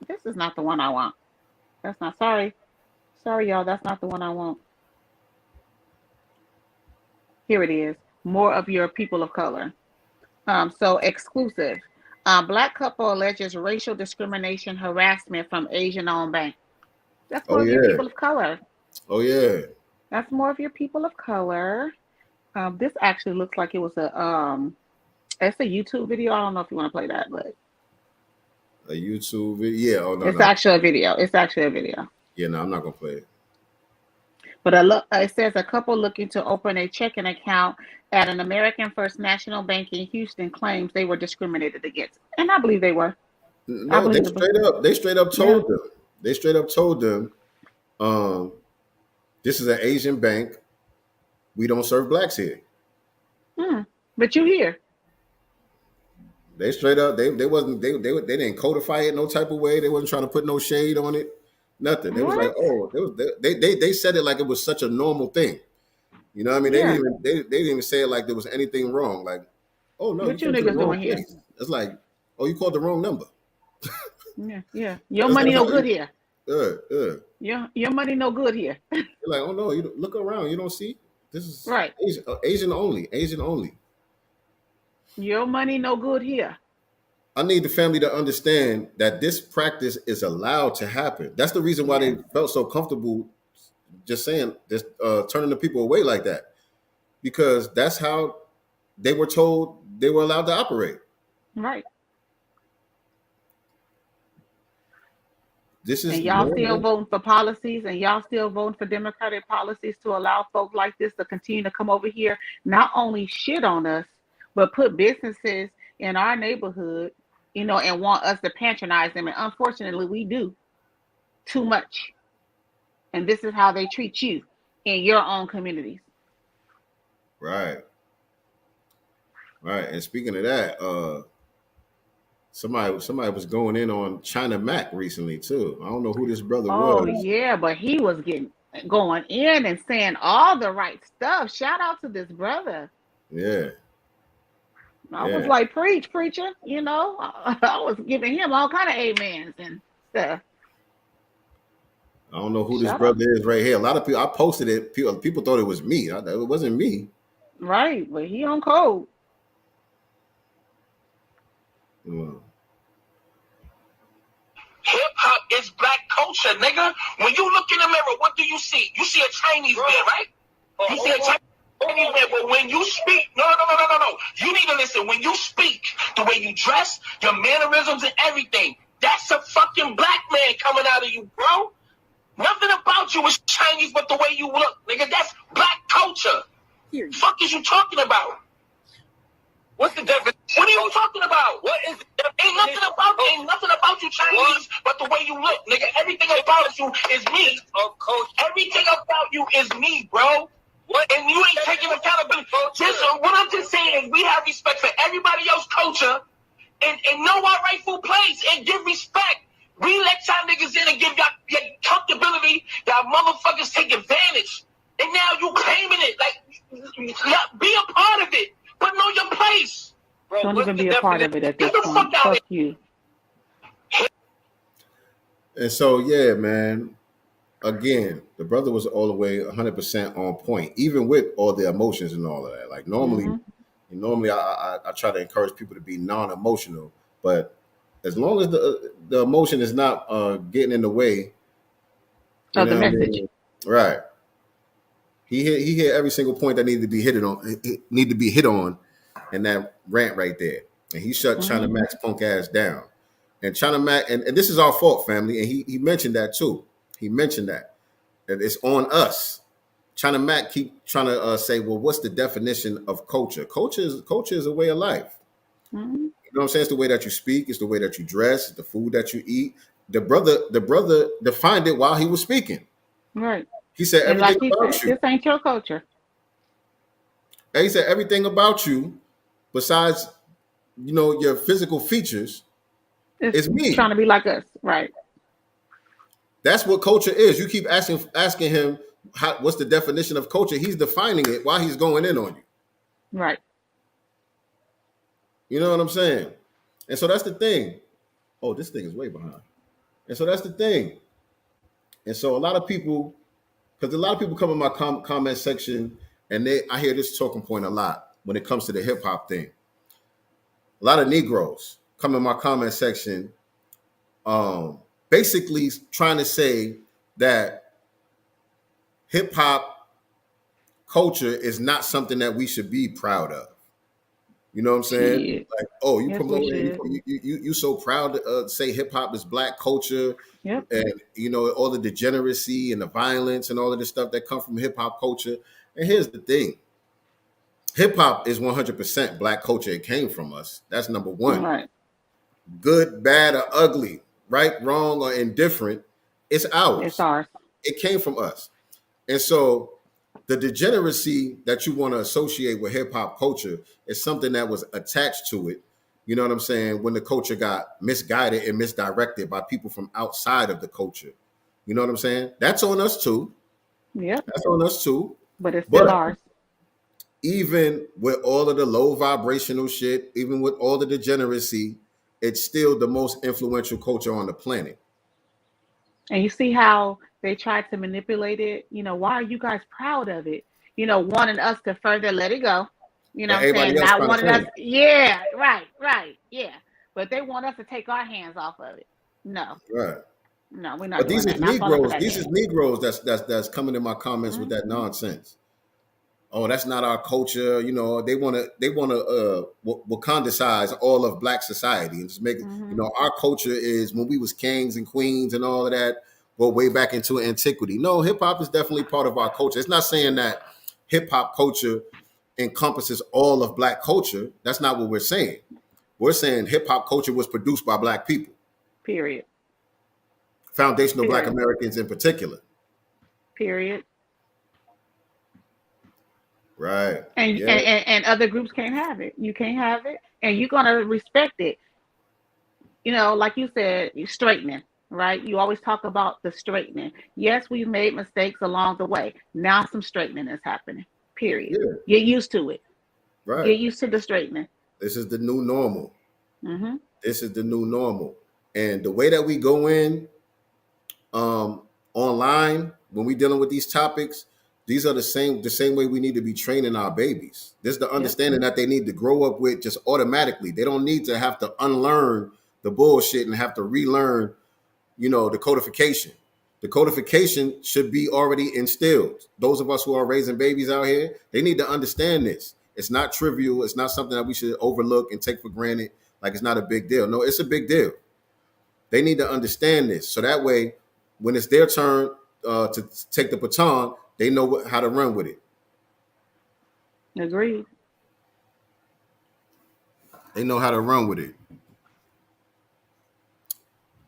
this is not the one I want. That's not, sorry y'all, that's not the one I want. Here it is. More of your people of color. So exclusive. Black couple alleges racial discrimination harassment from Asian-owned bank. That's more of your people of color. Oh yeah. That's more of your people of color. This actually looks like it was it's a YouTube video. I don't know if you want to play that, but a YouTube video. Yeah. Oh no. It's actually a video. Yeah, no, I'm not gonna play it. But it says a couple looking to open a checking account at an American First National Bank in Houston claims they were discriminated against, and I believe they were. No, they straight up told them. They straight up told them, this is an Asian bank. We don't serve blacks here. But you here. They straight up, they didn't codify it no type of way. They wasn't trying to put no shade on it. Nothing. They was like, they said it like it was such a normal thing. You know what I mean? Yeah. They didn't even say it like there was anything wrong. Like, oh no, what you niggas doing here? It's like, oh, you called the wrong number. Yeah. Your money no good here. Your money no good here. You're like, oh no, you look around, you don't see. This is right. Asian only. Your money no good here. I need the family to understand that this practice is allowed to happen. That's the reason why they felt so comfortable just saying, just turning the people away like that. Because that's how they were told they were allowed to operate. Right. And y'all still voting for policies, and y'all still voting for Democratic policies to allow folks like this to continue to come over here, not only shit on us, but put businesses in our neighborhood, and want us to patronize them. And unfortunately, we do too much. And this is how they treat you in your own communities. Right. And speaking of that, somebody was going in on China Mac recently too. I don't know who this brother was. Oh yeah, but he was going in and saying all the right stuff. Shout out to this brother. Yeah. I was like, preach, preacher. I was giving him all kind of amens and stuff. I don't know who this brother is right here. A lot of people, I posted it. People thought it was me. It wasn't me. Right, but he on code. Hip hop is black culture, nigga. When you look in the mirror, what do you see? You see a Chinese man, right? You see a Chinese man, but when you speak, no. You need to listen. When you speak, the way you dress, your mannerisms and everything, that's a fucking black man coming out of you, bro. Nothing about you is Chinese but the way you look, nigga. That's black culture. Fuck is you talking about? What's the definition? What are you talking about? What is ain't nothing about you Chinese but the way you look, nigga. Everything about you is me. Everything about you is me, bro. What? And you ain't taking accountability. What I'm just saying is we have respect for everybody else's culture and know our rightful place and give respect. We let y'all niggas in and give y'all your comfortability. Y'all motherfuckers take advantage. And now you claiming it. Like, be a part of it. But know your place. Bro, don't even be a part of it at this point. Fuck you. And so, yeah, man. Again, the brother was all the way 100% on point, even with all the emotions and all of that. Like normally I try to encourage people to be non-emotional, but as long as the emotion is not getting in the way of the message, I mean? Right? He hit every single point that needed to be hit on in that rant right there, and he shut China Mac's punk ass down. And China Mac, and this is our fault, family, and he mentioned that too. He mentioned that it's on us. China Mac keep trying to say, well, what's the definition of culture? Culture is a way of life. Mm-hmm. You know what I'm saying? It's the way that you speak. It's the way that you dress. It's the food that you eat. The brother defined it while he was speaking. Right. He said everything about you. This ain't your culture. And he said everything about you, besides, your physical features, is me. Trying to be like us, right? That's what culture is. You keep asking him what's the definition of culture. He's defining it while he's going in on you. Right. You know what I'm saying? And so that's the thing. Oh, this thing is way behind. And so that's the thing. And so a lot of people come in my comment section and I hear this talking point a lot when it comes to the hip hop thing. A lot of Negroes come in my comment section basically trying to say that hip hop culture is not something that we should be proud of. You know what I'm saying? Shit. Like, oh, you Yes, we promoting, you so proud to say hip hop is black culture, Yep. and you know all the degeneracy and the violence and all of this stuff that come from hip hop culture. And here's the thing: hip hop is 100% black culture. It came from us. That's number one. Right. Good, bad, or ugly, right, wrong, or indifferent, it's ours. It's ours. It came from us. And so the degeneracy that you want to associate with hip hop culture is something that was attached to it. You know what I'm saying? When the culture got misguided and misdirected by people from outside of the culture. You know what I'm saying? That's on us too. Yep. That's on us too. But it's still ours. Even with all of the low vibrational shit, even with all the degeneracy, it's still the most influential culture on the planet. And you see how they tried to manipulate it? You know, why are you guys proud of it? You know, wanting us to further let it go. You know what I'm saying? Not wanting us. Yeah, right, yeah. But they want us to take our hands off of it. No. Right. No, we're not. But these is Negroes. These is Negroes that's coming in my comments with that nonsense. Oh, that's not our culture. You know, they want to Wakandicize all of black society and just make it, you know, our culture is when we was kings and queens and all of that, go way back into antiquity. No, hip hop is definitely part of our culture. It's not saying that hip hop culture encompasses all of black culture. That's not what we're saying. We're saying hip hop culture was produced by black people. Period. Foundational black Americans in particular. Period. Right. And other groups can't have it. You can't have it. And you're going to respect it. You know, like you said, you're straightening, right? You always talk about the straightening. Yes, we've made mistakes along the way. Now some straightening is happening. Period. Yeah. Get used to it. Right. Get used to the straightening. This is the new normal. This is the new normal. And the way that we go in online when we're dealing with these topics, these are the same way we need to be training our babies. This is the understanding that they need to grow up with just automatically. They don't need to have to unlearn the bullshit and have to relearn, you know, the codification. The codification should be already instilled. Those of us who are raising babies out here, they need to understand this. It's not trivial. It's not something that we should overlook and take for granted like it's not a big deal. No, it's a big deal. They need to understand this. So that way, when it's their turn to take the baton, they know how to run with it. Agreed. They know how to run with it.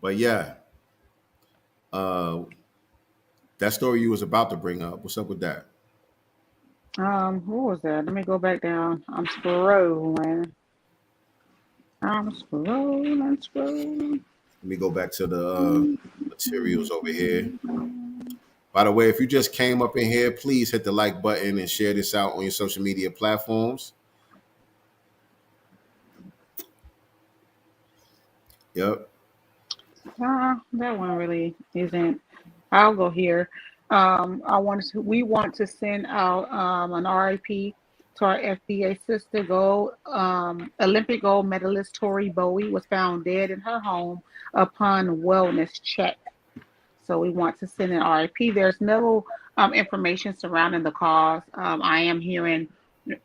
But yeah, that story you was about to bring up, what's up with that? What was that? Let me go back down. I'm scrolling. Let me go back to the materials over here. By the way, if you just came up in here, please hit the like button and share this out on your social media platforms. Yep. That one really isn't. I'll go here. We want to send out an RIP to our FBA sister, Olympic gold medalist Tori Bowie was found dead in her home upon wellness check. So we want to send an RIP. There's no information surrounding the cause. I am hearing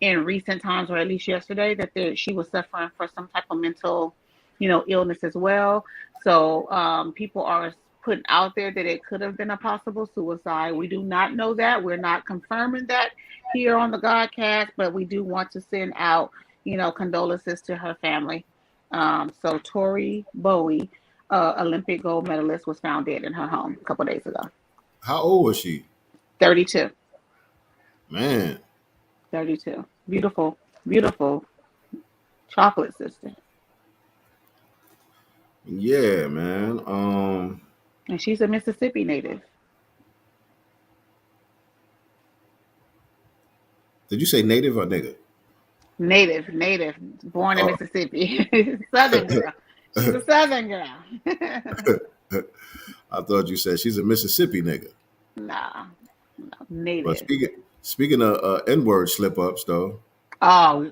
in recent times, or at least yesterday, that she was suffering for some type of mental, illness as well. So people are putting out there that it could have been a possible suicide. We do not know that. We're not confirming that here on the Godcast, but we do want to send out, condolences to her family. So Tori Bowie, Olympic gold medalist, was found dead in her home a couple days ago. How old was she? 32. Man. 32. Beautiful, beautiful chocolate sister. Yeah, man. And she's a Mississippi native. Did you say native or nigga? Native. Born in Mississippi. Southern girl. She's a Southern girl. I thought you said she's a Mississippi nigga. Nah, native. But speaking of N-word slip-ups, though. Oh.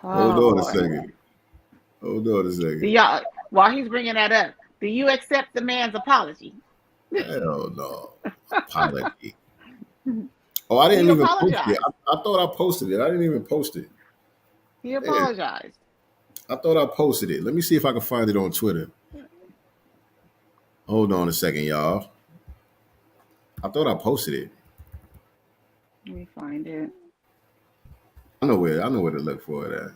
Hold on a second. Y'all, while he's bringing that up, do you accept the man's apology? Hell no. Apology. Oh, I didn't He even post it. apologized. I thought I posted it. I didn't even post it. He apologized. I thought I posted it. Let me see if I can find it on Twitter. Hold on a second, y'all. I thought I posted it. Let me find it. I know where to look for it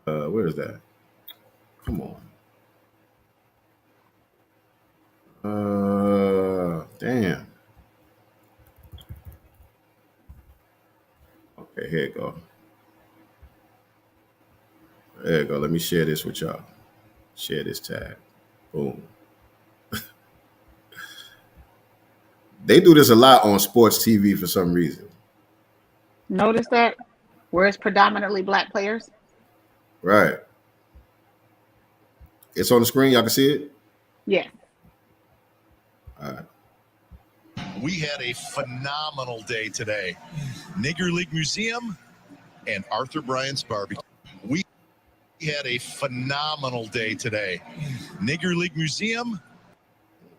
at. Where is that? Come on. Damn. Okay, here you go. There you go. Let me share this with y'all. Share this tab. Boom. They do this a lot on sports TV for some reason. Notice that? Where it's predominantly black players? Right. It's on the screen. Y'all can see it? Yes. All right. We had a phenomenal day today. Nigger League Museum and Arthur Bryant's Barbecue. We had a phenomenal day today. Nigger League Museum.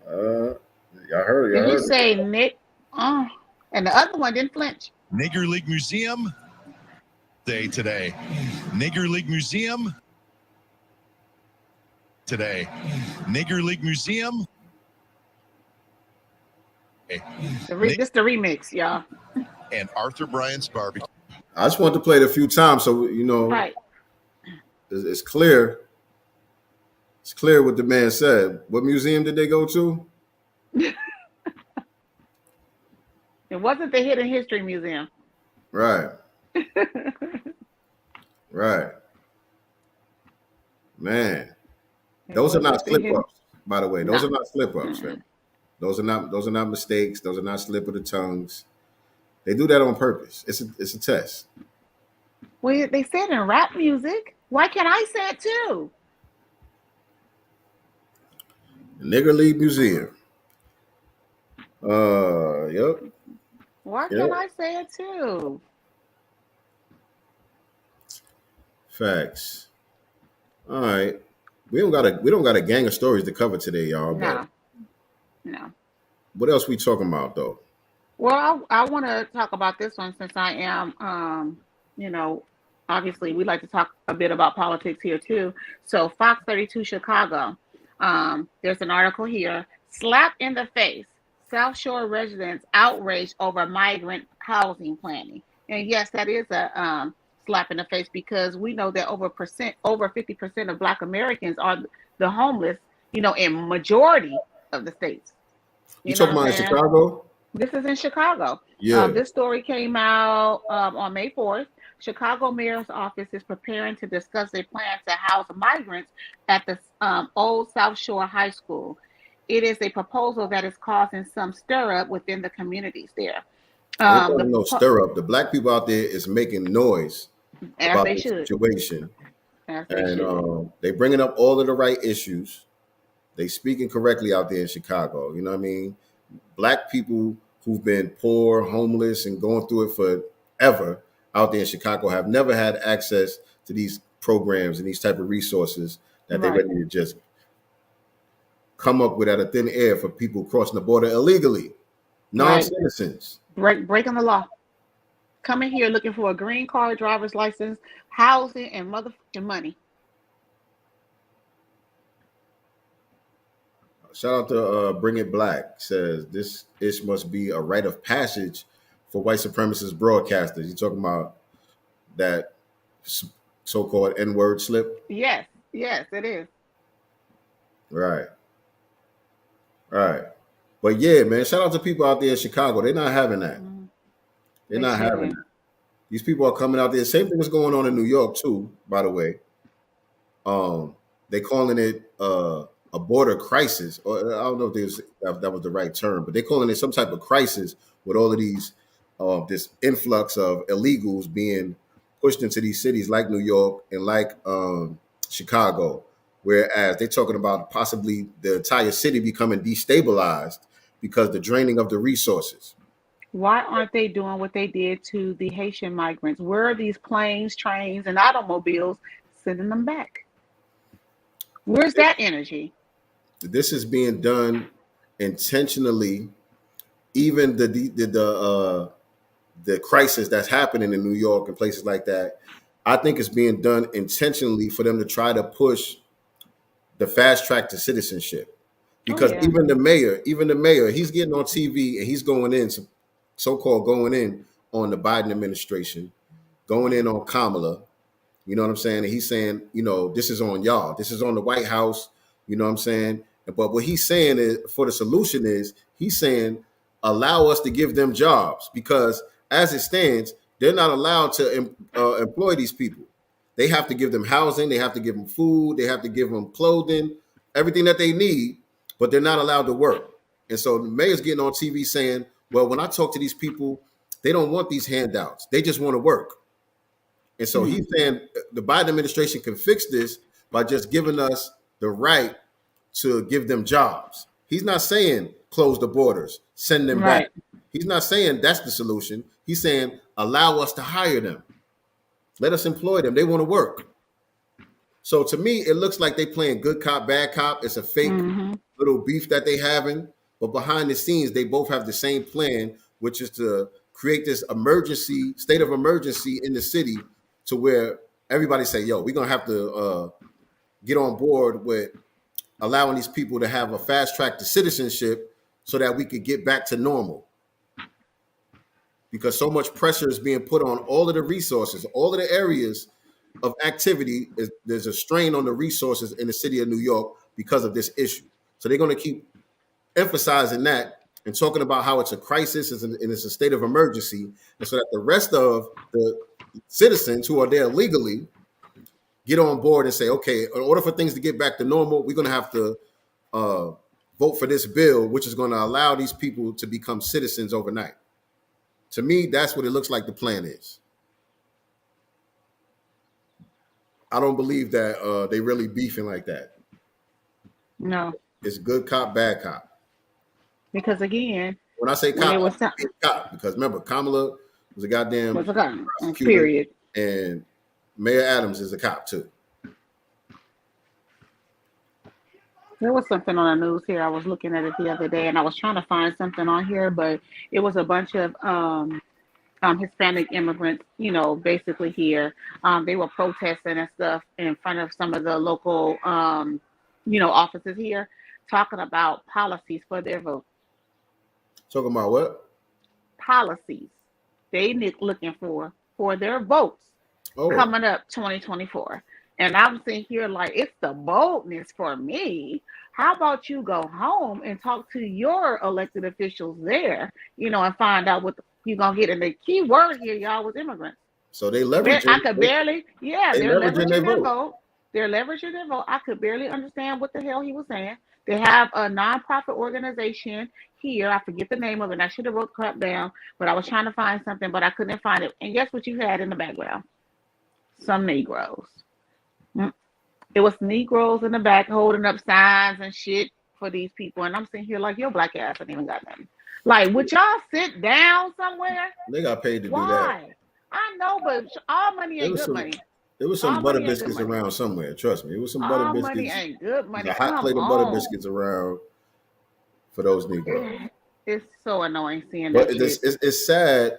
Y'all heard it. Did you say Nick? And the other one didn't flinch. Nigger League Museum day today. Nigger League Museum today. Nigger League Museum. This is the remix, y'all. And Arthur Bryant's Barbecue. I just wanted to play it a few times so you know. Right. It's clear. It's clear what the man said. What museum did they go to? It wasn't the Hidden History Museum. Right. Right. Man. Those are not slip ups, by the way. Those are not slip ups, man. Those are not mistakes. Those are not slip of the tongues. They do that on purpose. It's a test. Well, they said in rap music. Why can't I say it too? The Nigger League Museum. Yep. Why can't I say it too? Facts. All right. We don't got a gang of stories to cover today, y'all. No. What else we talking about though? Well, I want to talk about this one since I am, obviously we like to talk a bit about politics here too. So Fox 32 Chicago, there's an article here, slap in the face, South Shore residents outraged over migrant housing planning. And yes, that is a slap in the face because we know that over 50% of Black Americans are the homeless, in majority of the states. You talking about in Chicago? This is in Chicago. Yeah. This story came out on May 4th. Chicago Mayor's office is preparing to discuss a plan to house migrants at the old South Shore High School. It is a proposal that is causing some stir up within the communities there. No stir up. The Black people out there is making noise about the situation. And they bringing up all of the right issues. They speaking correctly out there in Chicago. You know what I mean? Black people who've been poor, homeless, and going through it forever out there in Chicago have never had access to these programs and these type of resources that they're ready to just come up with out of thin air for people crossing the border illegally, non-citizens. Breaking the law. Coming here looking for a green card, driver's license, housing, and motherfucking money. Shout out to Bring It Black. Says this must be a rite of passage for white supremacist broadcasters. You talking about that so-called N-word slip? Yes, it is. Right. But yeah, man, shout out to people out there in Chicago. They're not having that. They're not having that. These people are coming out there. Same thing was going on in New York too, by the way. They calling it a border crisis, or I don't know if that was the right term, but they're calling it some type of crisis with all of these, this influx of illegals being pushed into these cities like New York and like Chicago, whereas they're talking about possibly the entire city becoming destabilized because the draining of the resources. Why aren't they doing what they did to the Haitian migrants? Where are these planes, trains, and automobiles sending them back? Where's that energy? This is being done intentionally even the crisis that's happening in New York and places like that, I think it's being done intentionally for them to try to push the fast track to citizenship. Because even the mayor, he's getting on TV and he's going in, so-called going in on the Biden administration, going in on Kamala. You know what I'm saying? And he's saying, this is on y'all. This is on the White House. You know what I'm saying? But what he's saying is, for the solution is, he's saying, allow us to give them jobs, because as it stands, they're not allowed to employ these people. They have to give them housing. They have to give them food. They have to give them clothing, everything that they need, but they're not allowed to work. And so the mayor's getting on TV saying, well, when I talk to these people, they don't want these handouts. They just want to work. And so he's saying the Biden administration can fix this by just giving us the right to give them jobs. He's not saying close the borders, send them back. He's not saying that's the solution. He's saying allow us to hire them. Let us employ them. They want to work. So to me, it looks like they playing good cop, bad cop. It's a fake little beef that they having. But behind the scenes, they both have the same plan, which is to create this state of emergency in the city, to where everybody say, yo, we're going to have to get on board with allowing these people to have a fast track to citizenship so that we could get back to normal. Because so much pressure is being put on all of the resources, all of the areas of activity. There's a strain on the resources in the city of New York because of this issue. So they're going to keep emphasizing that and talking about how it's a crisis and it's a state of emergency. And so that the rest of the citizens who are there legally get on board and say, okay, in order for things to get back to normal, we're going to have to vote for this bill, which is going to allow these people to become citizens overnight. To me, that's what it looks like the plan is. I don't believe that they really beefing like that. No. It's good cop, bad cop. Because again, when I say cop, it's cop, because remember, Kamala was a goddamn prosecutor, period. And Mayor Adams is a cop too. There was something on the news here. I was looking at it the other day, and I was trying to find something on here, but it was a bunch of Hispanic immigrants, basically here. They were protesting and stuff in front of some of the local, offices here, talking about policies for their vote. Talking about what? Policies they looking for their votes coming up 2024. And I'm sitting here like, it's the boldness for me. How about you go home and talk to your elected officials there, and find out what you're going to get. And the key word here, y'all, was immigrants. So they leveraging. They're leveraging their vote. They're leveraging their vote. I could barely understand what the hell he was saying. They have a nonprofit organization here. I forget the name of it. I should have wrote crap down, but I was trying to find something, but I couldn't find it. And guess what you had in the background? Some Negroes. It was Negroes in the back holding up signs and shit for these people. And I'm sitting here like, your black ass ain't even got nothing. Like, would y'all sit down somewhere? They got paid to do that. Why? I know, but all money ain't good money. There was some butter biscuits around somewhere. Trust me. It was some butter biscuits. All money ain't good money. A hot plate of butter biscuits around for those Negroes. It's so annoying seeing that. But it's sad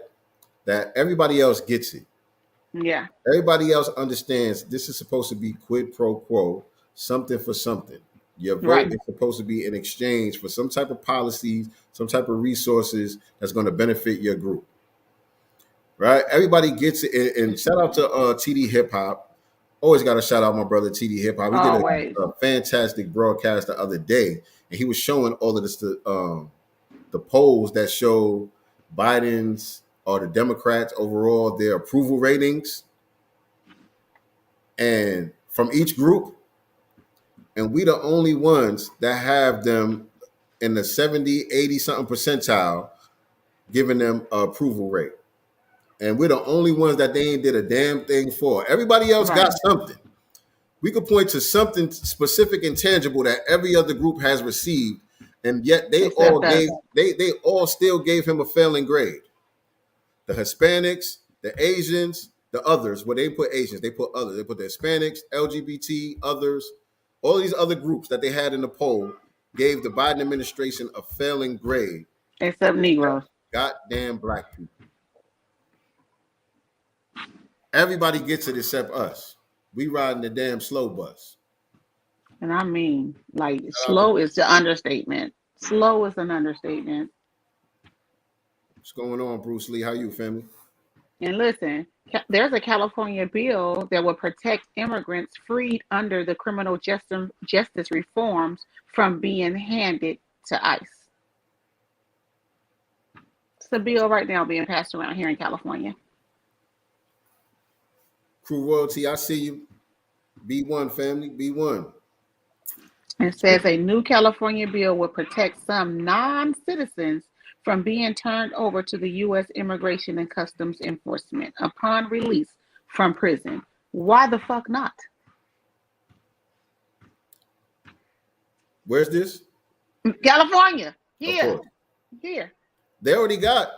that everybody else gets it. Yeah. Everybody else understands this is supposed to be quid pro quo, something for something. Your vote is supposed to be in exchange for some type of policies, some type of resources that's going to benefit your group. Right? Everybody gets it. And shout out to TD Hip Hop. Always got to shout out my brother TD Hip Hop. We did a fantastic broadcast the other day, and he was showing all of this, the polls that show Biden's or the Democrats overall, their approval ratings, and from each group. And we the only ones that have them in the 70, 80 something percentile, giving them an approval rate. And we're the only ones that they ain't did a damn thing for. Everybody else got something. We could point to something specific and tangible that every other group has received, and yet they all still gave him a failing grade. The Hispanics, the Asians, the others. Where they put Asians, they put others. They put the Hispanics, LGBT, others. All these other groups that they had in the poll gave the Biden administration a failing grade. Except Negroes. Goddamn black people. Everybody gets it except us. We riding the damn slow bus. And I mean, like, slow is the understatement. Slow is an understatement. What's going on, Bruce Lee? How you, family? And listen, there's a California bill that will protect immigrants freed under the criminal justice reforms from being handed to ICE. It's a bill right now being passed around here in California. Crew Royalty, I see you. B1, family, B1. It says a new California bill will protect some non-citizens from being turned over to the U.S. Immigration and Customs Enforcement upon release from prison. Why the fuck not? Where's this? California. Here. They already got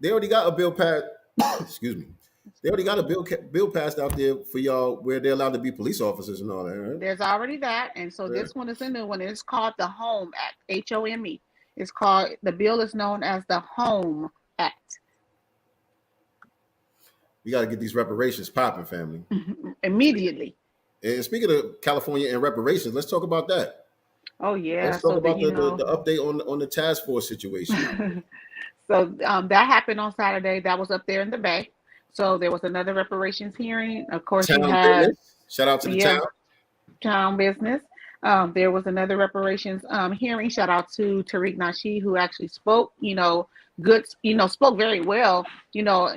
a bill passed. Excuse me. They already got a bill passed out there for y'all where they're allowed to be police officers and all that, right? There's already that. And so This one is a new one. It's called the HOME Act, HOME. The bill is known as the HOME Act. We got to get these reparations popping, family. Immediately. And speaking of California and reparations, let's talk about that. Oh, yeah. Let's talk about the update on the task force situation. So that happened on Saturday. That was up there in the Bay. So there was another reparations hearing. Of course, you had shout out to the town business. There was another reparations hearing. Shout out to Tariq Nasheed, who actually spoke. Spoke very well.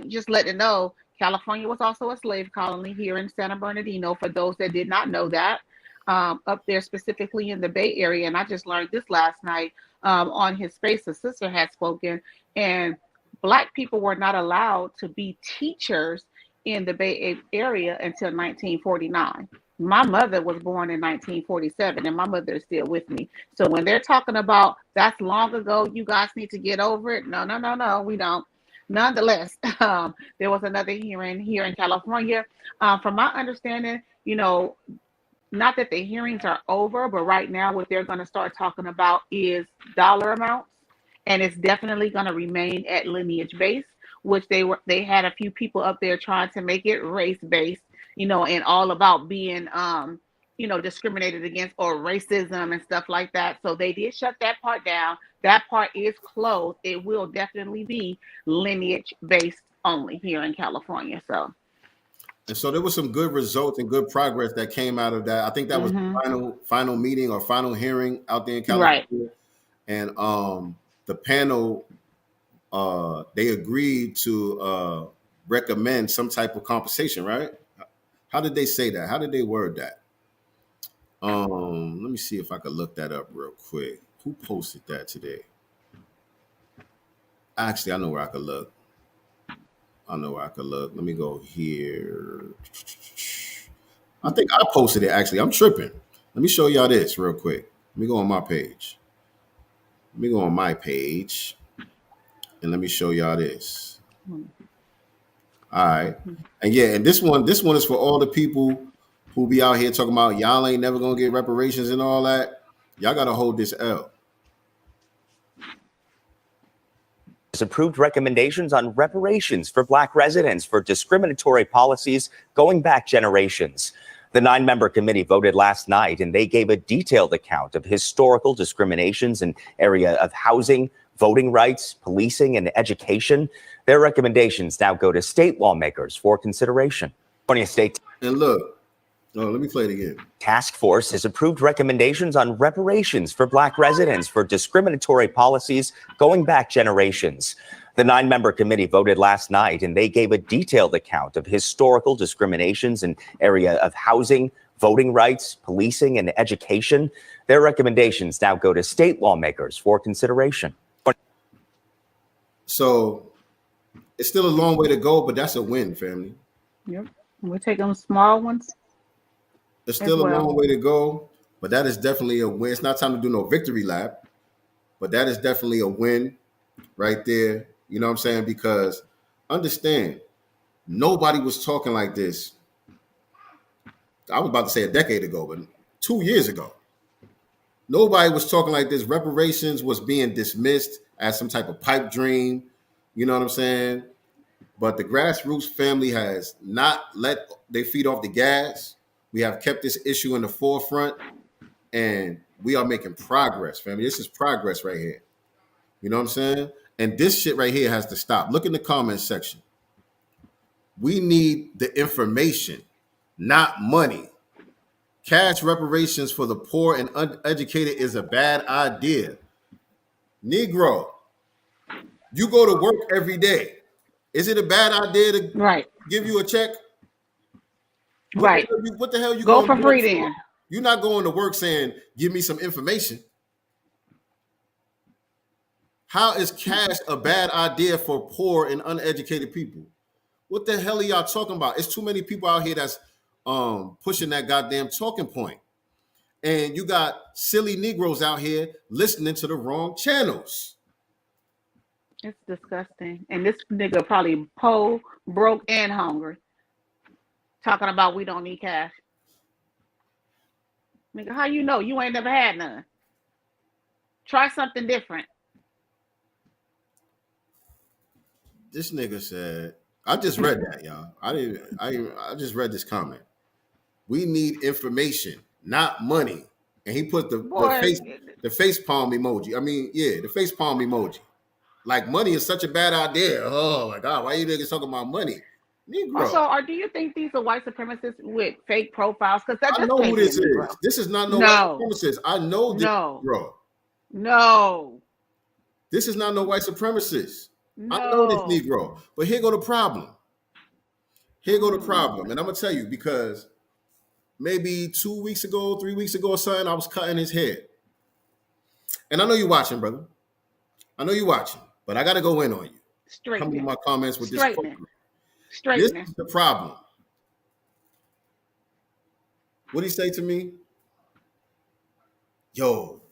Just letting know California was also a slave colony here in San Bernardino. For those that did not know that, up there specifically in the Bay Area, and I just learned this last night on his space. A sister had spoken, and Black people were not allowed to be teachers in the Bay Area until 1949. My mother was born in 1947, and my mother is still with me. So when they're talking about that's long ago, you guys need to get over it. No, we don't. Nonetheless, there was another hearing here in California. From my understanding, not that the hearings are over, but right now what they're going to start talking about is dollar amounts. And it's definitely going to remain at lineage based, which they had a few people up there trying to make it race based, and all about being, discriminated against or racism and stuff like that. So they did shut that part down. That part is closed. It will definitely be lineage based only here in California. And so there was some good results and good progress that came out of that. I think that was the final meeting or final hearing out there in California. Right. And the panel, they agreed to recommend some type of compensation, right? How did they say that? How did they word that? Let me see if I could look that up real quick. Who posted that today? Actually, I know where I could look. Let me go here. I think I posted it, actually. I'm tripping. Let me show y'all this real quick. Let me go on my page. And let me show y'all this. All right. And this one is for all the people who be out here talking about y'all ain't never gonna get reparations and all that. Y'all gotta hold this L. Approved recommendations on reparations for Black residents for discriminatory policies going back generations. The 9-member committee voted last night, and they gave a detailed account of historical discriminations in area of housing, voting rights, policing, and education. Their recommendations now go to state lawmakers for consideration. State. And look, let me play it again. Task force has approved recommendations on reparations for Black residents for discriminatory policies going back generations. The 9-member committee voted last night, and they gave a detailed account of historical discriminations in area of housing, voting rights, policing, and education. Their recommendations now go to state lawmakers for consideration. So it's still a long way to go, but that's a win, family. Yep. We're taking small ones. There's still a long way to go, but that is definitely a win. It's not time to do no victory lap, but that is definitely a win right there. You know what I'm saying? Because understand, nobody was talking like this. I was about to say a decade ago, but 2 years ago. Nobody was talking like this. Reparations was being dismissed as some type of pipe dream. You know what I'm saying? But the grassroots family has not let their feet off the gas. We have kept this issue in the forefront, and we are making progress, family. This is progress right here. You know what I'm saying? And this shit right here has to stop. Look in the comments section. We need the information, not money. Cash reparations for the poor and uneducated is a bad idea. Negro, you go to work every day. Is it a bad idea to give you a check? What the hell you go going for free then? You're not going to work saying, give me some information. How is cash a bad idea for poor and uneducated people? What the hell are y'all talking about? It's too many people out here that's pushing that goddamn talking point. And you got silly Negroes out here listening to the wrong channels. It's disgusting. And this nigga probably poor, broke, and hungry. Talking about we don't need cash. Nigga, how you know? You ain't never had none. Try something different. This nigga said, I just read that, y'all. I just read this comment. We need information, not money. And he put the face palm emoji. I mean, yeah, the face palm emoji. Like, money is such a bad idea. Oh my God, why you niggas talking about money? Negro. So, do you think these are white supremacists with fake profiles? Because I know who this is. This is not white supremacist. I know this, bro. No. This is not no white supremacist. No. I know this Negro. But here go the problem. And I'm going to tell you, because maybe 2 weeks ago, 3 weeks ago or something, I was cutting his hair. And I know you're watching, brother. I know you're watching. But I got to go in on you. Come in my comments with this. This is the problem. What'd he say to me? Yo,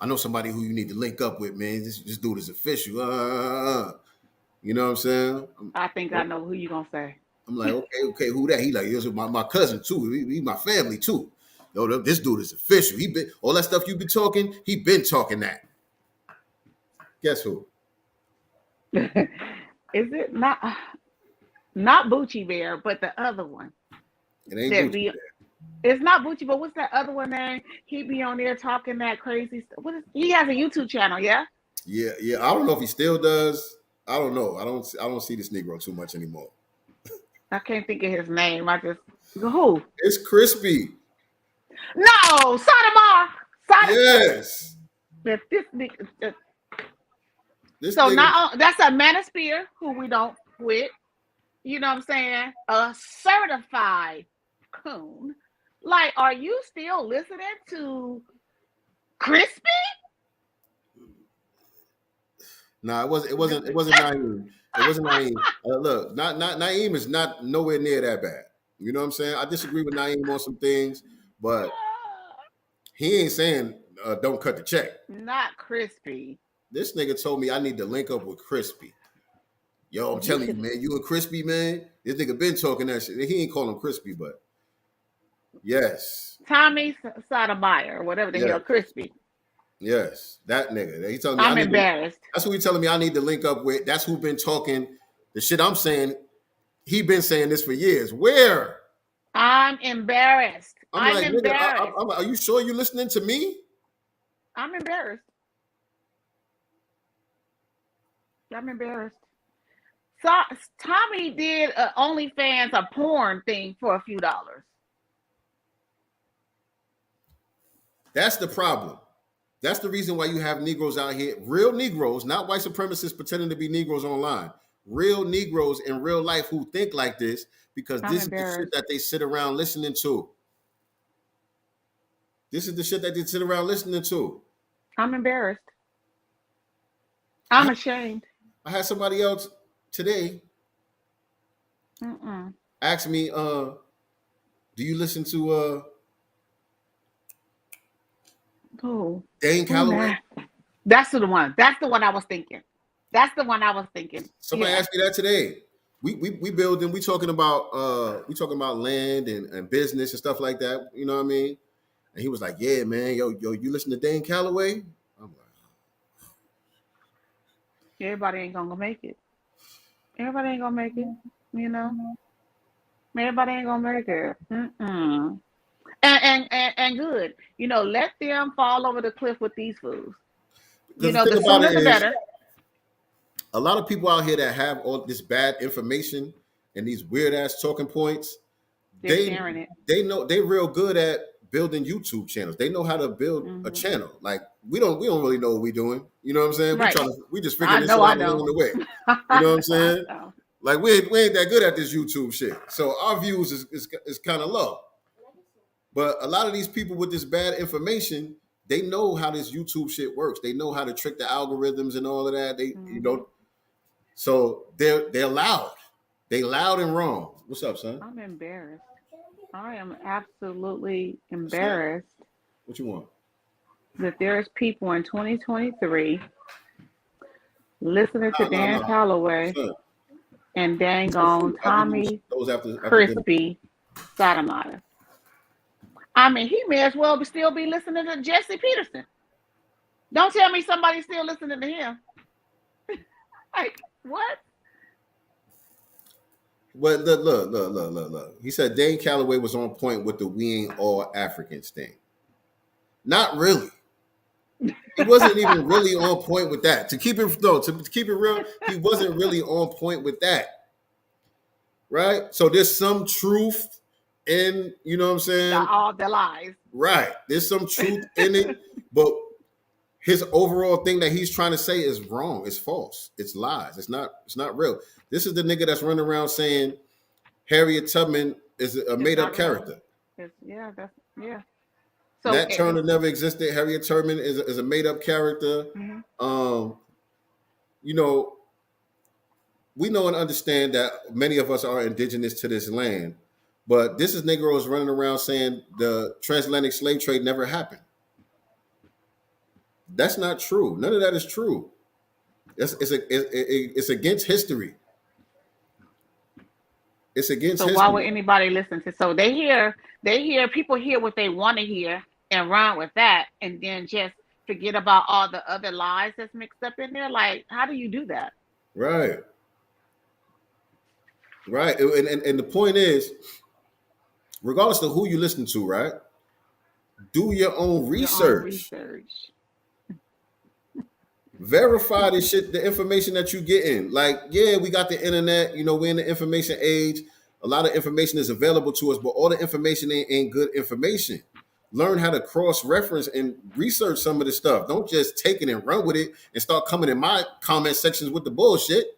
I know somebody who you need to link up with, man. This dude is official. You know what I'm saying? I think I know who you gonna say. I'm like, okay, who that? He like, this is my cousin too. He my family too. Yo, this dude is official. He been all that stuff you been talking. He been talking that. Guess who? Is it not Bucci Bear, but the other one? It ain't Bucci Bear. It's not Bucci, but what's that other one name? He be on there talking that crazy stuff. He has a YouTube channel, yeah? Yeah. I don't know if he still does. I don't know. I don't see this Negro too much anymore. I can't think of his name. Who? It's Crispy. No, Sotomar. Yes. This so nigga. Not that's a manosphere who we don't quit. You know what I'm saying? A certified coon. Like, are you still listening to Crispy? No, it wasn't Naeem. It wasn't Naeem. Look, not Naeem is not nowhere near that bad. You know what I'm saying? I disagree with Naeem on some things, but he ain't saying don't cut the check. Not Crispy. This nigga told me I need to link up with Crispy. Yo, I'm telling you, man, you and Crispy, man, this nigga been talking that shit. He ain't call him Crispy, but yes. Tommy Sotomayor, or whatever the hell, Crispy. Yes, that nigga. He telling me I'm embarrassed. That's who he telling me I need to link up with. That's who been talking the shit I'm saying. He been saying this for years. Where? I'm embarrassed. I'm like, embarrassed. Nigga, are you sure you listening to me? I'm embarrassed. I'm embarrassed. So Tommy did a OnlyFans, a porn thing for a few dollars. That's the problem. That's the reason why you have Negroes out here, real Negroes, not white supremacists pretending to be Negroes online. Real Negroes in real life who think like this because this is the shit that they sit around listening to. This is the shit that they sit around listening to. I'm embarrassed. I'm ashamed. I had somebody else today ask me, do you listen to Dane Calloway? That's the one. That's the one I was thinking. Somebody asked me that today. We building. We talking about land and business and stuff like that. You know what I mean? And he was like, yeah, man, yo, you listen to Dane Calloway? I'm like, everybody ain't gonna make it. Everybody ain't gonna make it, you know. Everybody ain't gonna make it. Mm-mm. And good. You know, let them fall over the cliff with these fools. You know, the sooner the better. A lot of people out here that have all this bad information and these weird ass talking points, they know they're real good at building YouTube channels. They know how to build a channel. Like we don't really know what we're doing. You know what I'm saying? Right. We just figuring this out along the way. You know what I'm saying? Like we ain't that good at this YouTube shit. So our views is kind of low. But a lot of these people with this bad information, they know how this YouTube shit works. They know how to trick the algorithms and all of that. They you know, so they're loud. They loud and wrong. What's up, son? I'm embarrassed. I am absolutely embarrassed. What you want? That there's people in 2023 listening to Dan Calloway and dang on Tommy Crispy Sotomayor. I mean, he may as well still be listening to Jesse Peterson. Don't tell me somebody's still listening to him. Like, what? Well, look. He said Dane Calloway was on point with the "we ain't all Africans" thing. Not really. He wasn't even really on point with that. To keep it real, he wasn't really on point with that. Right? So there's some truth in, you know what I'm saying? All the lies. Right. There's some truth in it, but his overall thing that he's trying to say is wrong. It's false. It's lies. It's not real. This is the nigga that's running around saying Harriet Tubman is a made-up character. Yeah. So Nat Turner never existed. Harriet Tubman is a made-up character. Mm-hmm. You know, we know and understand that many of us are indigenous to this land, but this is Negroes running around saying the transatlantic slave trade never happened. That's not true. None of that is true. It's against history. It's against history. So why would anybody listen to? So people hear what they want to hear and run with that, and then just forget about all the other lies that's mixed up in there. Like, how do you do that? Right. And the point is, regardless of who you listen to, right? Do your own research. Verify this shit, the information that you getting. Like, yeah, we got the internet. You know, we're in the information age. A lot of information is available to us, but all the information ain't good information. Learn how to cross-reference and research some of this stuff. Don't just take it and run with it and start coming in my comment sections with the bullshit.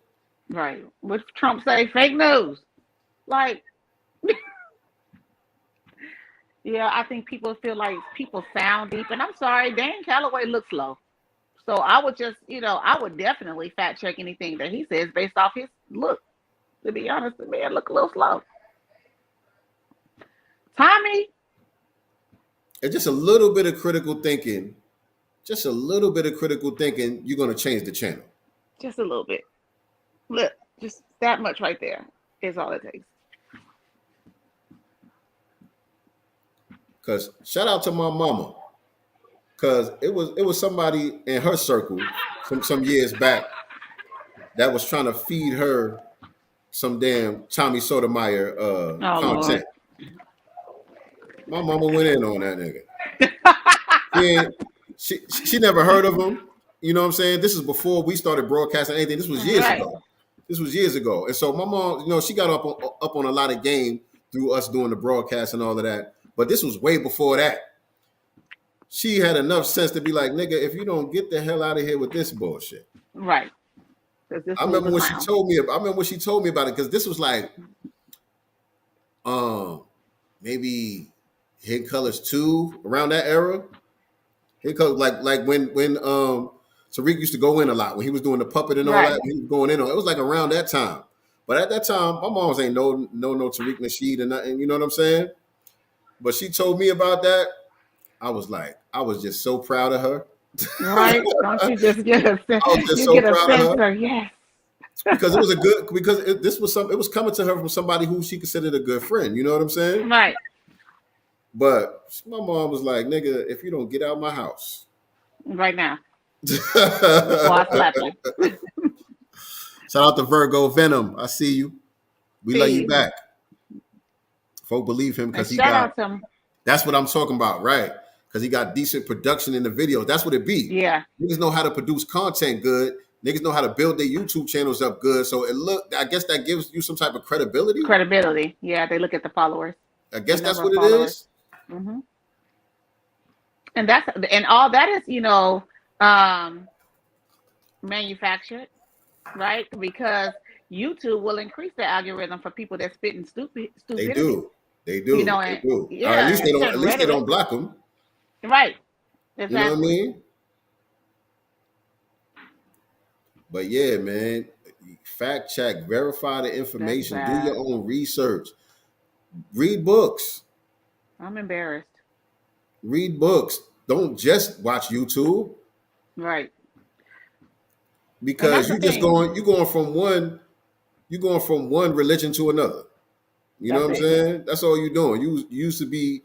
Right. What Trump say? Fake news. Like, yeah, I think people feel like people sound deep. And I'm sorry, Dan Calloway looks low. So I would just, I would definitely fact check anything that he says based off his look. To be honest, the man look a little slow. Tommy. And just a little bit of critical thinking, you're going to change the channel. Just a little bit. Look, just that much right there is all it takes. Because shout out to my mama. Because it was somebody in her circle some years back that was trying to feed her some damn Tommy Sotomayor content. Lord. My mama went in on that nigga. She never heard of him. You know what I'm saying? This is before we started broadcasting anything. This was years ago. And so my mom, she got up on a lot of game through us doing the broadcast and all of that. But this was way before that. She had enough sense to be like, nigga, if you don't get the hell out of here with this bullshit. Right. I remember what she told me about it, because this was like maybe Hidden Colors 2, around that era. Hidden Colors, like when Tariq used to go in a lot, when he was doing the puppet and all that, he was going in on it. Was like around that time. But at that time, my mom ain't no Tariq Nasheed or nothing, you know what I'm saying? But she told me about that. I was just so proud of her. Right? Don't you just get a sense? I was just so proud of her. Yes. Because it was coming to her from somebody who she considered a good friend. You know what I'm saying? Right. But my mom was like, nigga, if you don't get out my house right now, before I slap you. Shout out to Virgo Venom. I see you. We love you back. Folk believe him because he got. That's what I'm talking about, right? Because he got decent production in the video. That's what it be. Yeah. Niggas know how to produce content good. Niggas know how to build their YouTube channels up good. So I guess that gives you some type of credibility. Credibility. Yeah, they look at the followers. I guess that's what it is. Mm-hmm. And all that is, manufactured, right? Because YouTube will increase the algorithm for people that spit in stupidity. They do. They do. Yeah, at least they don't block them. Right. Exactly. You know what I mean? But yeah, man, fact check, verify the information, do your own research, read books. I'm embarrassed. Read books. Don't just watch YouTube. Right. Because you're going from one religion to another. You know what I'm saying? That's all you're doing. You used to be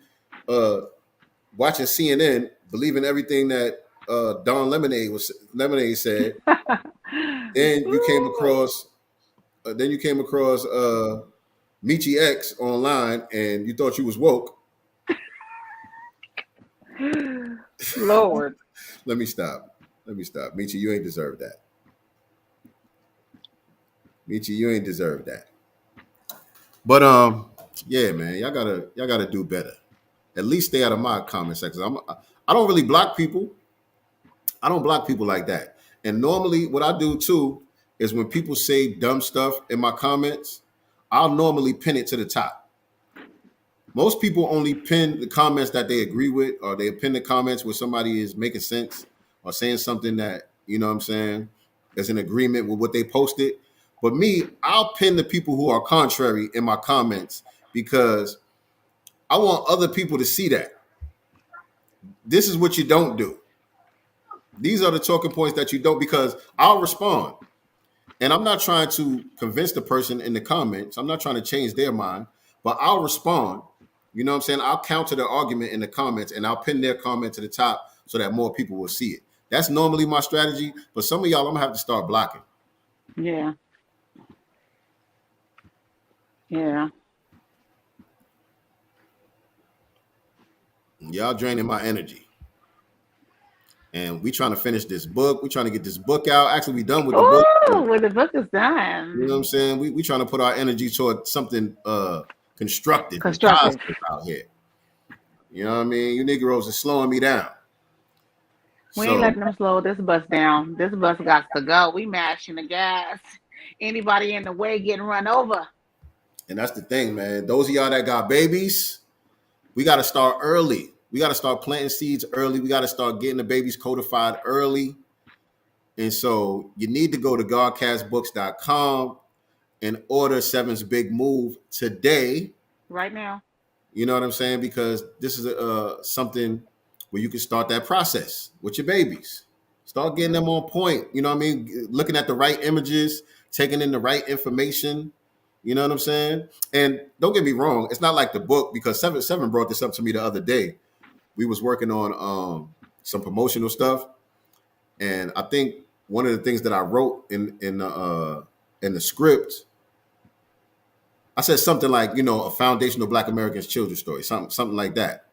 watching CNN, believing everything that Don Lemonade said. Then you came across Michi X online, and you thought you was woke. Lord. Let me stop. Michi, you ain't deserve that. But yeah, man, y'all gotta do better. At least stay out of my comment section. I don't really block people. I don't block people like that. And normally what I do too is when people say dumb stuff in my comments, I'll normally pin it to the top. Most people only pin the comments that they agree with, or they pin the comments where somebody is making sense or saying something that, you know what I'm saying, is in agreement with what they posted. But me, I'll pin the people who are contrary in my comments because I want other people to see that. This is what you don't do. These are the talking points that you don't, because I'll respond. And I'm not trying to convince the person in the comments. I'm not trying to change their mind, but I'll respond. You know what I'm saying? I'll counter their argument in the comments, and I'll pin their comment to the top so that more people will see it. That's normally my strategy. But some of y'all, I'm going to have to start blocking. Yeah. Yeah. Y'all draining my energy. And we trying to finish this book. We trying to get this book out. Actually, we done with the book. Well, the book is done. You know what I'm saying? We trying to put our energy toward something constructive out here. You know what I mean? You Negroes are slowing me down. We ain't letting them slow this bus down. This bus got to go. We mashing the gas. Anybody in the way getting run over. And that's the thing, man. Those of y'all that got babies, we got to start early. We got to start planting seeds early. We got to start getting the babies codified early. And so you need to go to godcastbooks.com and order Seven's Big Move today. Right now. You know what I'm saying? Because this is something where you can start that process with your babies. Start getting them on point. You know what I mean? Looking at the right images, taking in the right information. You know what I'm saying? And don't get me wrong. It's not like the book, because Seven brought this up to me the other day. We was working on some promotional stuff. And I think one of the things that I wrote in the script, I said something like, a foundational Black Americans children's story, something like that.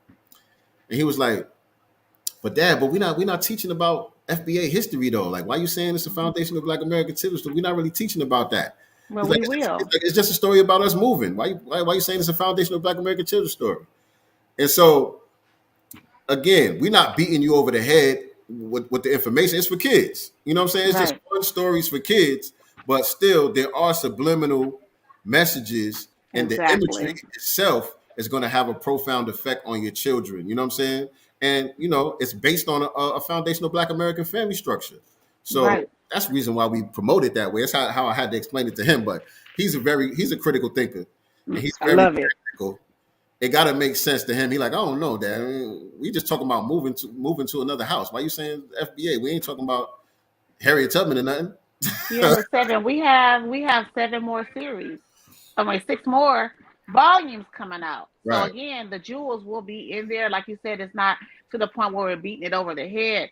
And he was like, but Dad, we're not teaching about FBA history though. Like, why are you saying it's a foundational Black American children's story? We're not really teaching about that. Well, we will. It's just a story about us moving. Why are you saying it's a foundational Black American children's story? And so, again, we're not beating you over the head with the information. It's for kids. You know what I'm saying? It's just fun stories for kids, but still there are subliminal messages, and the imagery itself is going to have a profound effect on your children. You know what I'm saying? And, it's based on a foundational Black American family structure. So that's the reason why we promote it that way. That's how I had to explain it to him. But he's a critical thinker. And he's very practical. It got to make sense to him. He like, I don't know, Dad. We just talking about moving to another house. Why you saying FBA? We ain't talking about Harriet Tubman or nothing. Yeah, 7. We have 7 more series. 6 more volumes coming out. So Right. again, the jewels will be in there. Like you said, it's not to the point where we're beating it over the head,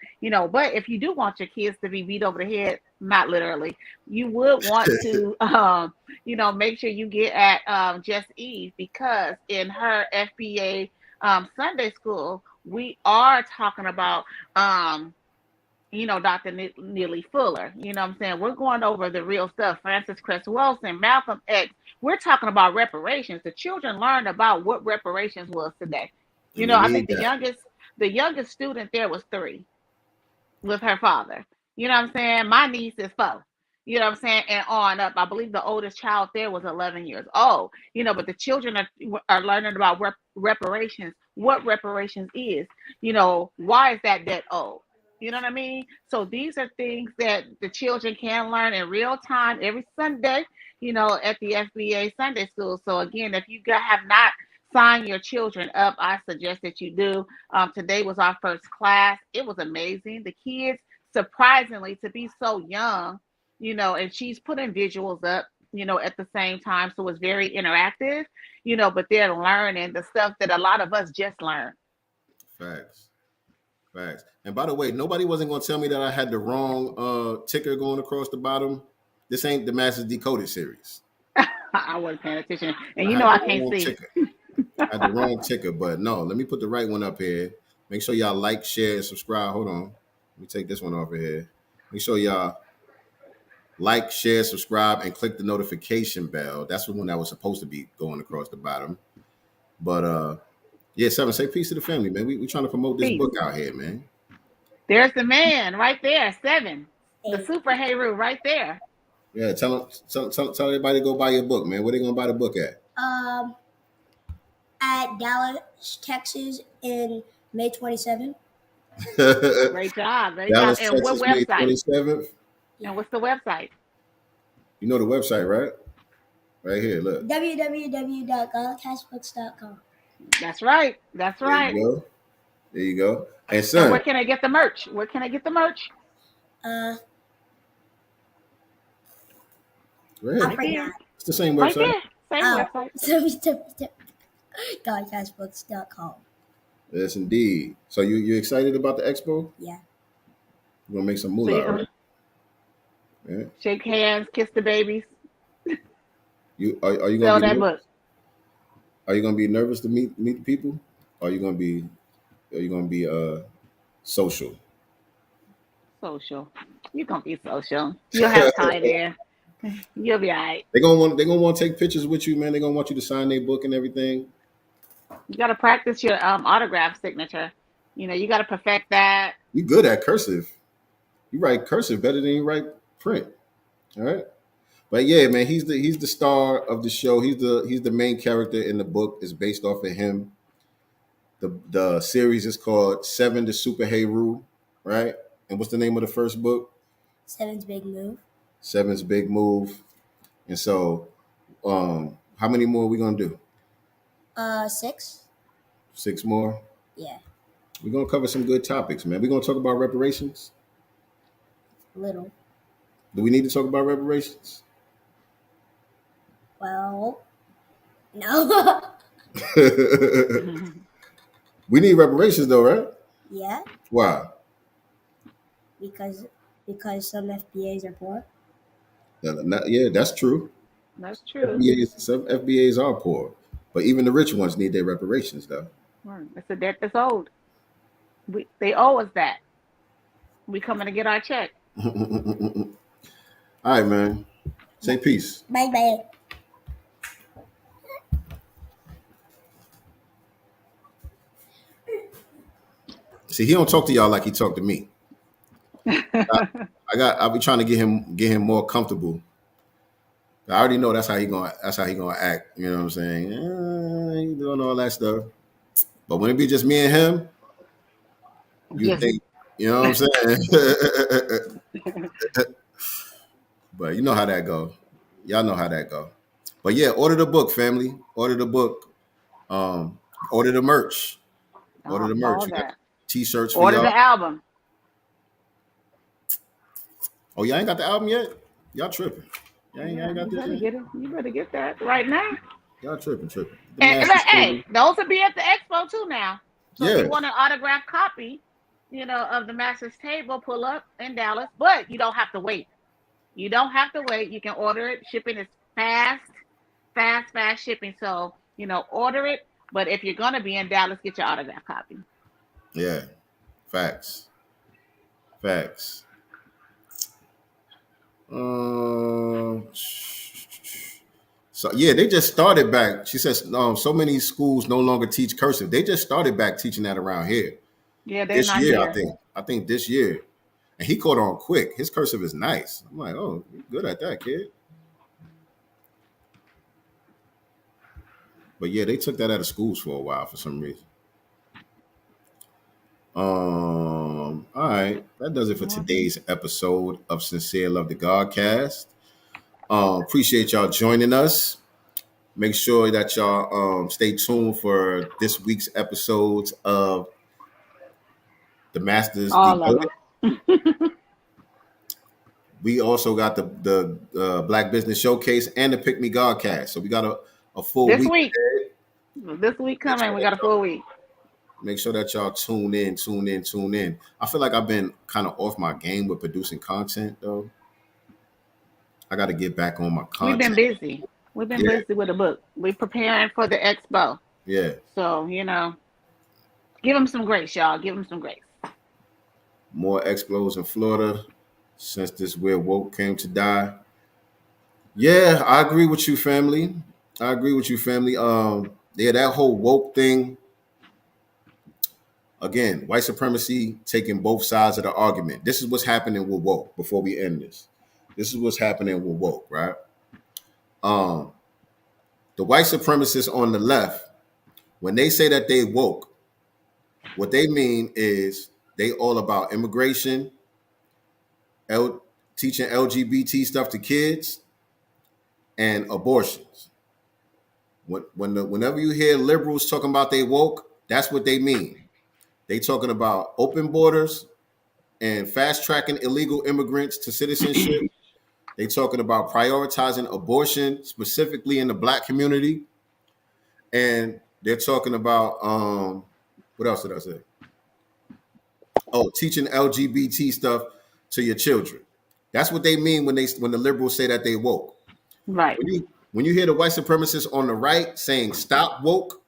but if you do want your kids to be beat over the head, not literally, you would want to make sure you get at Just Eve, because in her FBA Sunday school, we are talking about Dr. Neeley Fuller. You know what I'm saying? We're going over the real stuff. Francis Cress Wilson, Malcolm X. We're talking about reparations. The children learned about what reparations was today. I think the youngest student there was 3 with her father. You know what I'm saying? My niece is 4. You know what I'm saying? And on up. I believe the oldest child there was 11 years old. But the children are learning about reparations, what reparations is. Why is that debt owed? You know what I mean? So these are things that the children can learn in real time every Sunday, at the FBA Sunday School. So again, if you have not signed your children up, I suggest that you do. Today was our first class. It was amazing. The kids, surprisingly, to be so young, and she's putting visuals up, at the same time. So it's very interactive, but they're learning the stuff that a lot of us just learned. Facts. And by the way, nobody wasn't going to tell me that I had the wrong ticker going across the bottom. This ain't the Masters Decoded series. I wasn't paying attention. And I can't see. Ticker. I had the wrong ticker, but no, let me put the right one up here. Make sure y'all like, share, and subscribe. Hold on. Let me take this one off of here. Make sure y'all like, share, subscribe, and click the notification bell. That's the one that was supposed to be going across the bottom. But yeah, 7, say peace to the family, man. We trying to promote this book out here, man. There's the man right there, 7. The super Heru right there. Yeah, tell everybody to go buy your book, man. Where they gonna buy the book at? At Dallas, Texas, in May 27th. Great job. Dallas, And Texas, what website? May 27th. And what's the website? You know the website, right? Right here, look. www.godcastent.com. That's right. There you go. And son, son, where can I get the merch? It's the same website. Right there. Same website. godcastbooks.com. Yes, indeed. So you excited about the expo? Yeah. You gonna make some moolah, right? Yeah. Shake hands, kiss the babies. Are you gonna sell that book? Are you gonna be nervous to meet the people? Or are you gonna be social? Social. You're gonna be social. You'll have time there. You'll be all right. They're gonna want to take pictures with you, man. They're gonna want you to sign their book and everything. You gotta practice your autograph signature. You gotta perfect that. You good at cursive. You write cursive better than you write print. All right. But yeah, man, he's the star of the show. He's the main character in the book. It's based off of him. The series is called 7 the Super Heru, right? And what's the name of the first book? 7's Big Move. 7's Big Move. And so, how many more are we gonna do? 6. 6 more? Yeah. We're gonna cover some good topics, man. We're gonna talk about reparations. Little. Do we need to talk about reparations? Well, no. We need reparations though, right? Yeah. Why? Because some FBAs are poor. Yeah, that's true. That's true. Some FBAs are poor, but even the rich ones need their reparations though. It's a debt that's owed. They owe us that. We coming to get our check. All right, man. Say peace. Bye. See, he don't talk to y'all like he talked to me. I'll be trying to get him more comfortable. I already know that's how he gonna act. You know what I'm saying? He doing all that stuff. But when it be just me and him, think, you know what I'm saying? But you know how that go. Y'all know how that go. But yeah, order the book, family. Order the book. Order the merch. Order the merch. We got T-shirts for order y'all. The album. Oh, y'all ain't got the album yet? Y'all tripping. Y'all ain't got this yet? You better get that right now. Y'all tripping. The And master's hey, table. those will be at the expo too now. So if Yeah. you want an autographed copy, of the master's table, pull up in Dallas. But you don't have to wait. You don't have to wait. You can order it. Shipping is fast shipping. So, order it. But if you're going to be in Dallas, get your autograph copy. Yeah. Facts. So yeah, they just started back. She says so many schools no longer teach cursive. They just started back teaching that around here. Yeah, they're This not year, here. I think this year. And he caught on quick. His cursive is nice. I'm like, oh, you're good at that, kid. But yeah, they took that out of schools for a while for some reason. All right. That does it for today's episode of Sincere Love the Godcast. Appreciate y'all joining us. Make sure that y'all stay tuned for this week's episodes of The Masters Devoted. We also got the Black Business Showcase and the Pick Me Godcast. So we got a full week. This week coming, we got a full week. Make sure that y'all tune in. I feel like I've been kind of off my game with producing content, though. I got to get back on my content. We've been busy. We've been busy with the book. We're preparing for the expo. Yeah. So, give them some grace, y'all. Give them some grace. More explos in Florida since this weird woke came to die. Yeah, I agree with you, family. Yeah, that whole woke thing. Again, white supremacy taking both sides of the argument. This is what's happening with woke before we end this. This is what's happening with woke, right? The white supremacists on the left, when they say that they woke, what they mean is they all about immigration, teaching LGBT stuff to kids, and abortions. Whenever you hear liberals talking about they woke, that's what they mean. They talking about open borders and fast tracking illegal immigrants to citizenship. They talking about prioritizing abortion, specifically in the Black community. And they're talking about, what else did I say? Oh, teaching LGBT stuff to your children. That's what they mean when the liberals say that they woke. Right. When you hear the white supremacists on the right saying stop woke,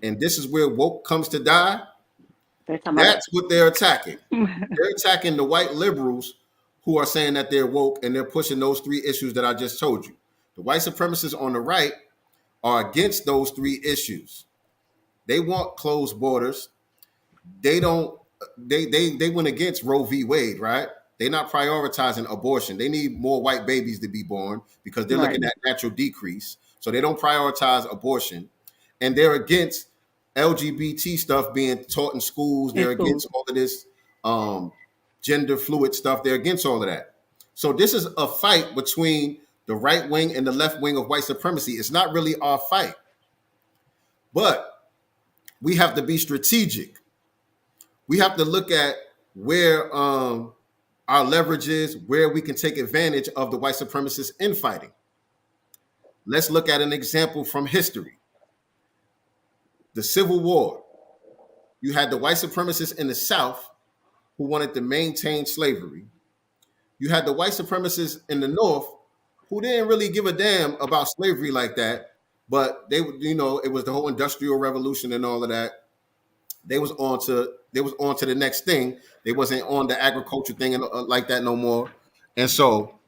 and this is where woke comes to die, that's what they're attacking. They're attacking the white liberals who are saying that they're woke, and they're pushing those three issues that I just told you. The white supremacists on the right are against those three issues. They want closed borders. They went against Roe v. Wade, right? They're not prioritizing abortion. They need more white babies to be born because they're looking at natural decrease. So they don't prioritize abortion. And they're against LGBT stuff being taught in schools. They're against all of this gender fluid stuff. They're against all of that. So this is a fight between the right wing and the left wing of white supremacy. It's not really our fight. But we have to be strategic. We have to look at where our leverage is, where we can take advantage of the white supremacists infighting. Let's look at an example from history. The Civil War. You had the white supremacists in the South who wanted to maintain slavery. You had the white supremacists in the North who didn't really give a damn about slavery like that, but they, it was the whole Industrial Revolution and all of that. They was on to the next thing. They wasn't on the agriculture thing and like that no more. And so,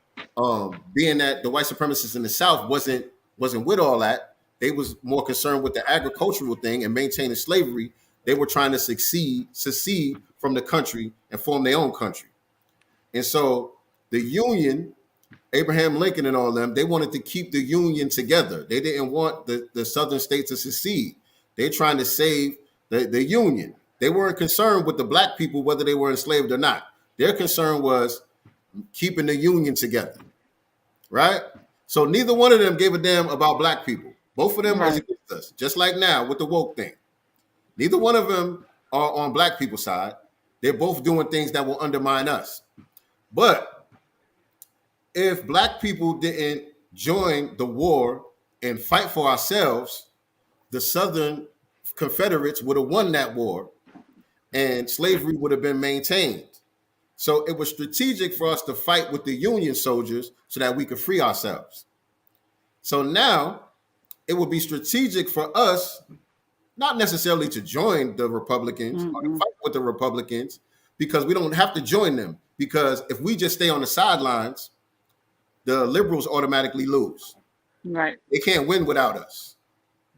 being that the white supremacists in the South wasn't with all that, they was more concerned with the agricultural thing and maintaining slavery. They were trying to secede from the country and form their own country. And so the Union, Abraham Lincoln and all them, they wanted to keep the Union together. They didn't want the Southern states to secede. They're trying to save the Union. They weren't concerned with the Black people, whether they were enslaved or not. Their concern was keeping the Union together, right? So neither one of them gave a damn about Black people. Both of them was against us, just like now with the woke thing. Neither one of them are on Black people's side. They're both doing things that will undermine us. But if Black people didn't join the war and fight for ourselves, the Southern Confederates would have won that war and slavery would have been maintained. So it was strategic for us to fight with the Union soldiers so that we could free ourselves. So now it would be strategic for us, not necessarily to join the Republicans or to fight with the Republicans, because we don't have to join them. Because if we just stay on the sidelines, the liberals automatically lose. Right. They can't win without us.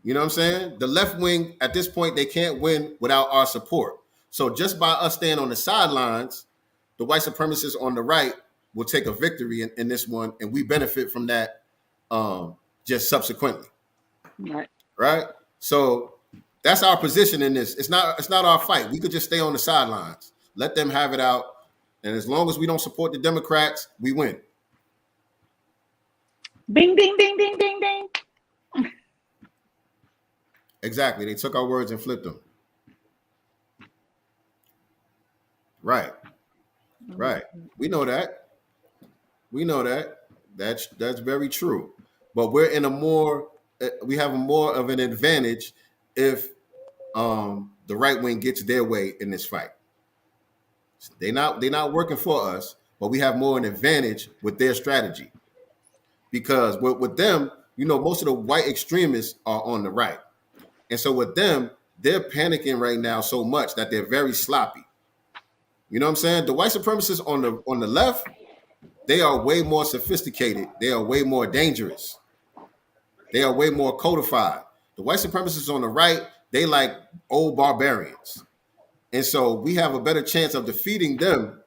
You know what I'm saying? The left wing, at this point, they can't win without our support. So just by us staying on the sidelines, the white supremacists on the right will take a victory in this one, and we benefit from that just subsequently. Right? So that's our position in this. It's not our fight. We could just stay on the sidelines, let them have it out, and as long as we don't support the Democrats, we win. Bing, ding, ding, ding, ding, ding. Exactly. They took our words and flipped them. Right. Right. We know that. We know that. That's very true. But we're in we have more of an advantage if the right wing gets their way in this fight. They're not working for us, but we have more an advantage with their strategy. Because with them, most of the white extremists are on the right. And so with them, they're panicking right now so much that they're very sloppy. You know what I'm saying? The white supremacists on the left, they are way more sophisticated. They are way more dangerous. They are way more codified. The white supremacists on the right, they like old barbarians. And so we have a better chance of defeating them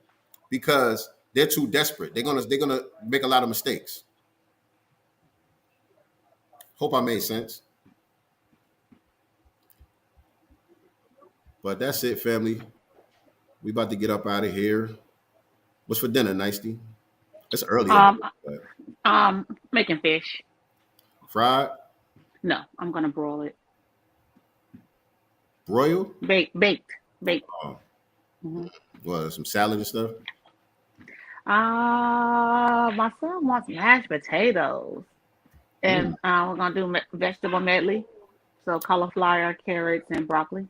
because they're too desperate. They're gonna make a lot of mistakes. Hope I made sense. But that's it, family. We about to get up out of here. What's for dinner, Nicety? It's early. Making fish. Fried? No, I'm gonna broil it. Broil? Baked. Oh. What, some salad and stuff? My son wants mashed potatoes. And we're gonna do vegetable medley. So cauliflower, carrots, and broccoli.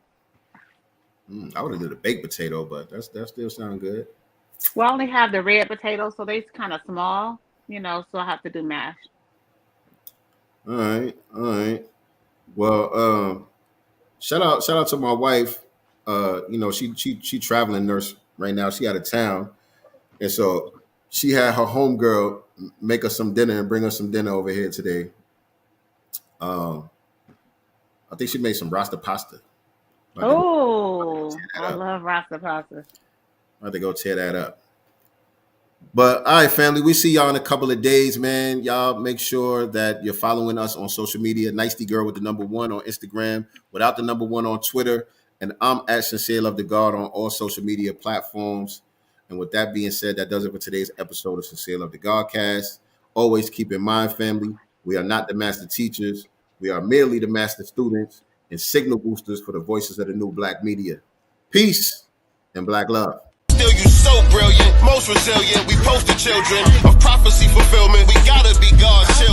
I would have did a baked potato, but that still sounds good. We only have the red potatoes, so they're kind of small, so I have to do mashed. All right. Well, shout out to my wife. She traveling nurse right now. She out of town, and so she had her homegirl make us some dinner and bring us some dinner over here today. I think she made some rasta pasta. I love rasta pasta. I have to go tear that up. But all right, family, we see y'all in a couple of days, man. Y'all make sure that you're following us on social media. Nicety Girl with the #1 on Instagram, without the #1 on Twitter. And I'm at SincereluvdaGod on all social media platforms. And with that being said, that does it for today's episode of Sincere Love the Godcast. Always keep in mind, family, we are not the master teachers. We are merely the master students and signal boosters for the voices of the new black media. Peace and black love. Still you so brilliant, most resilient. We poster children of prophecy fulfillment. We gotta be God's children.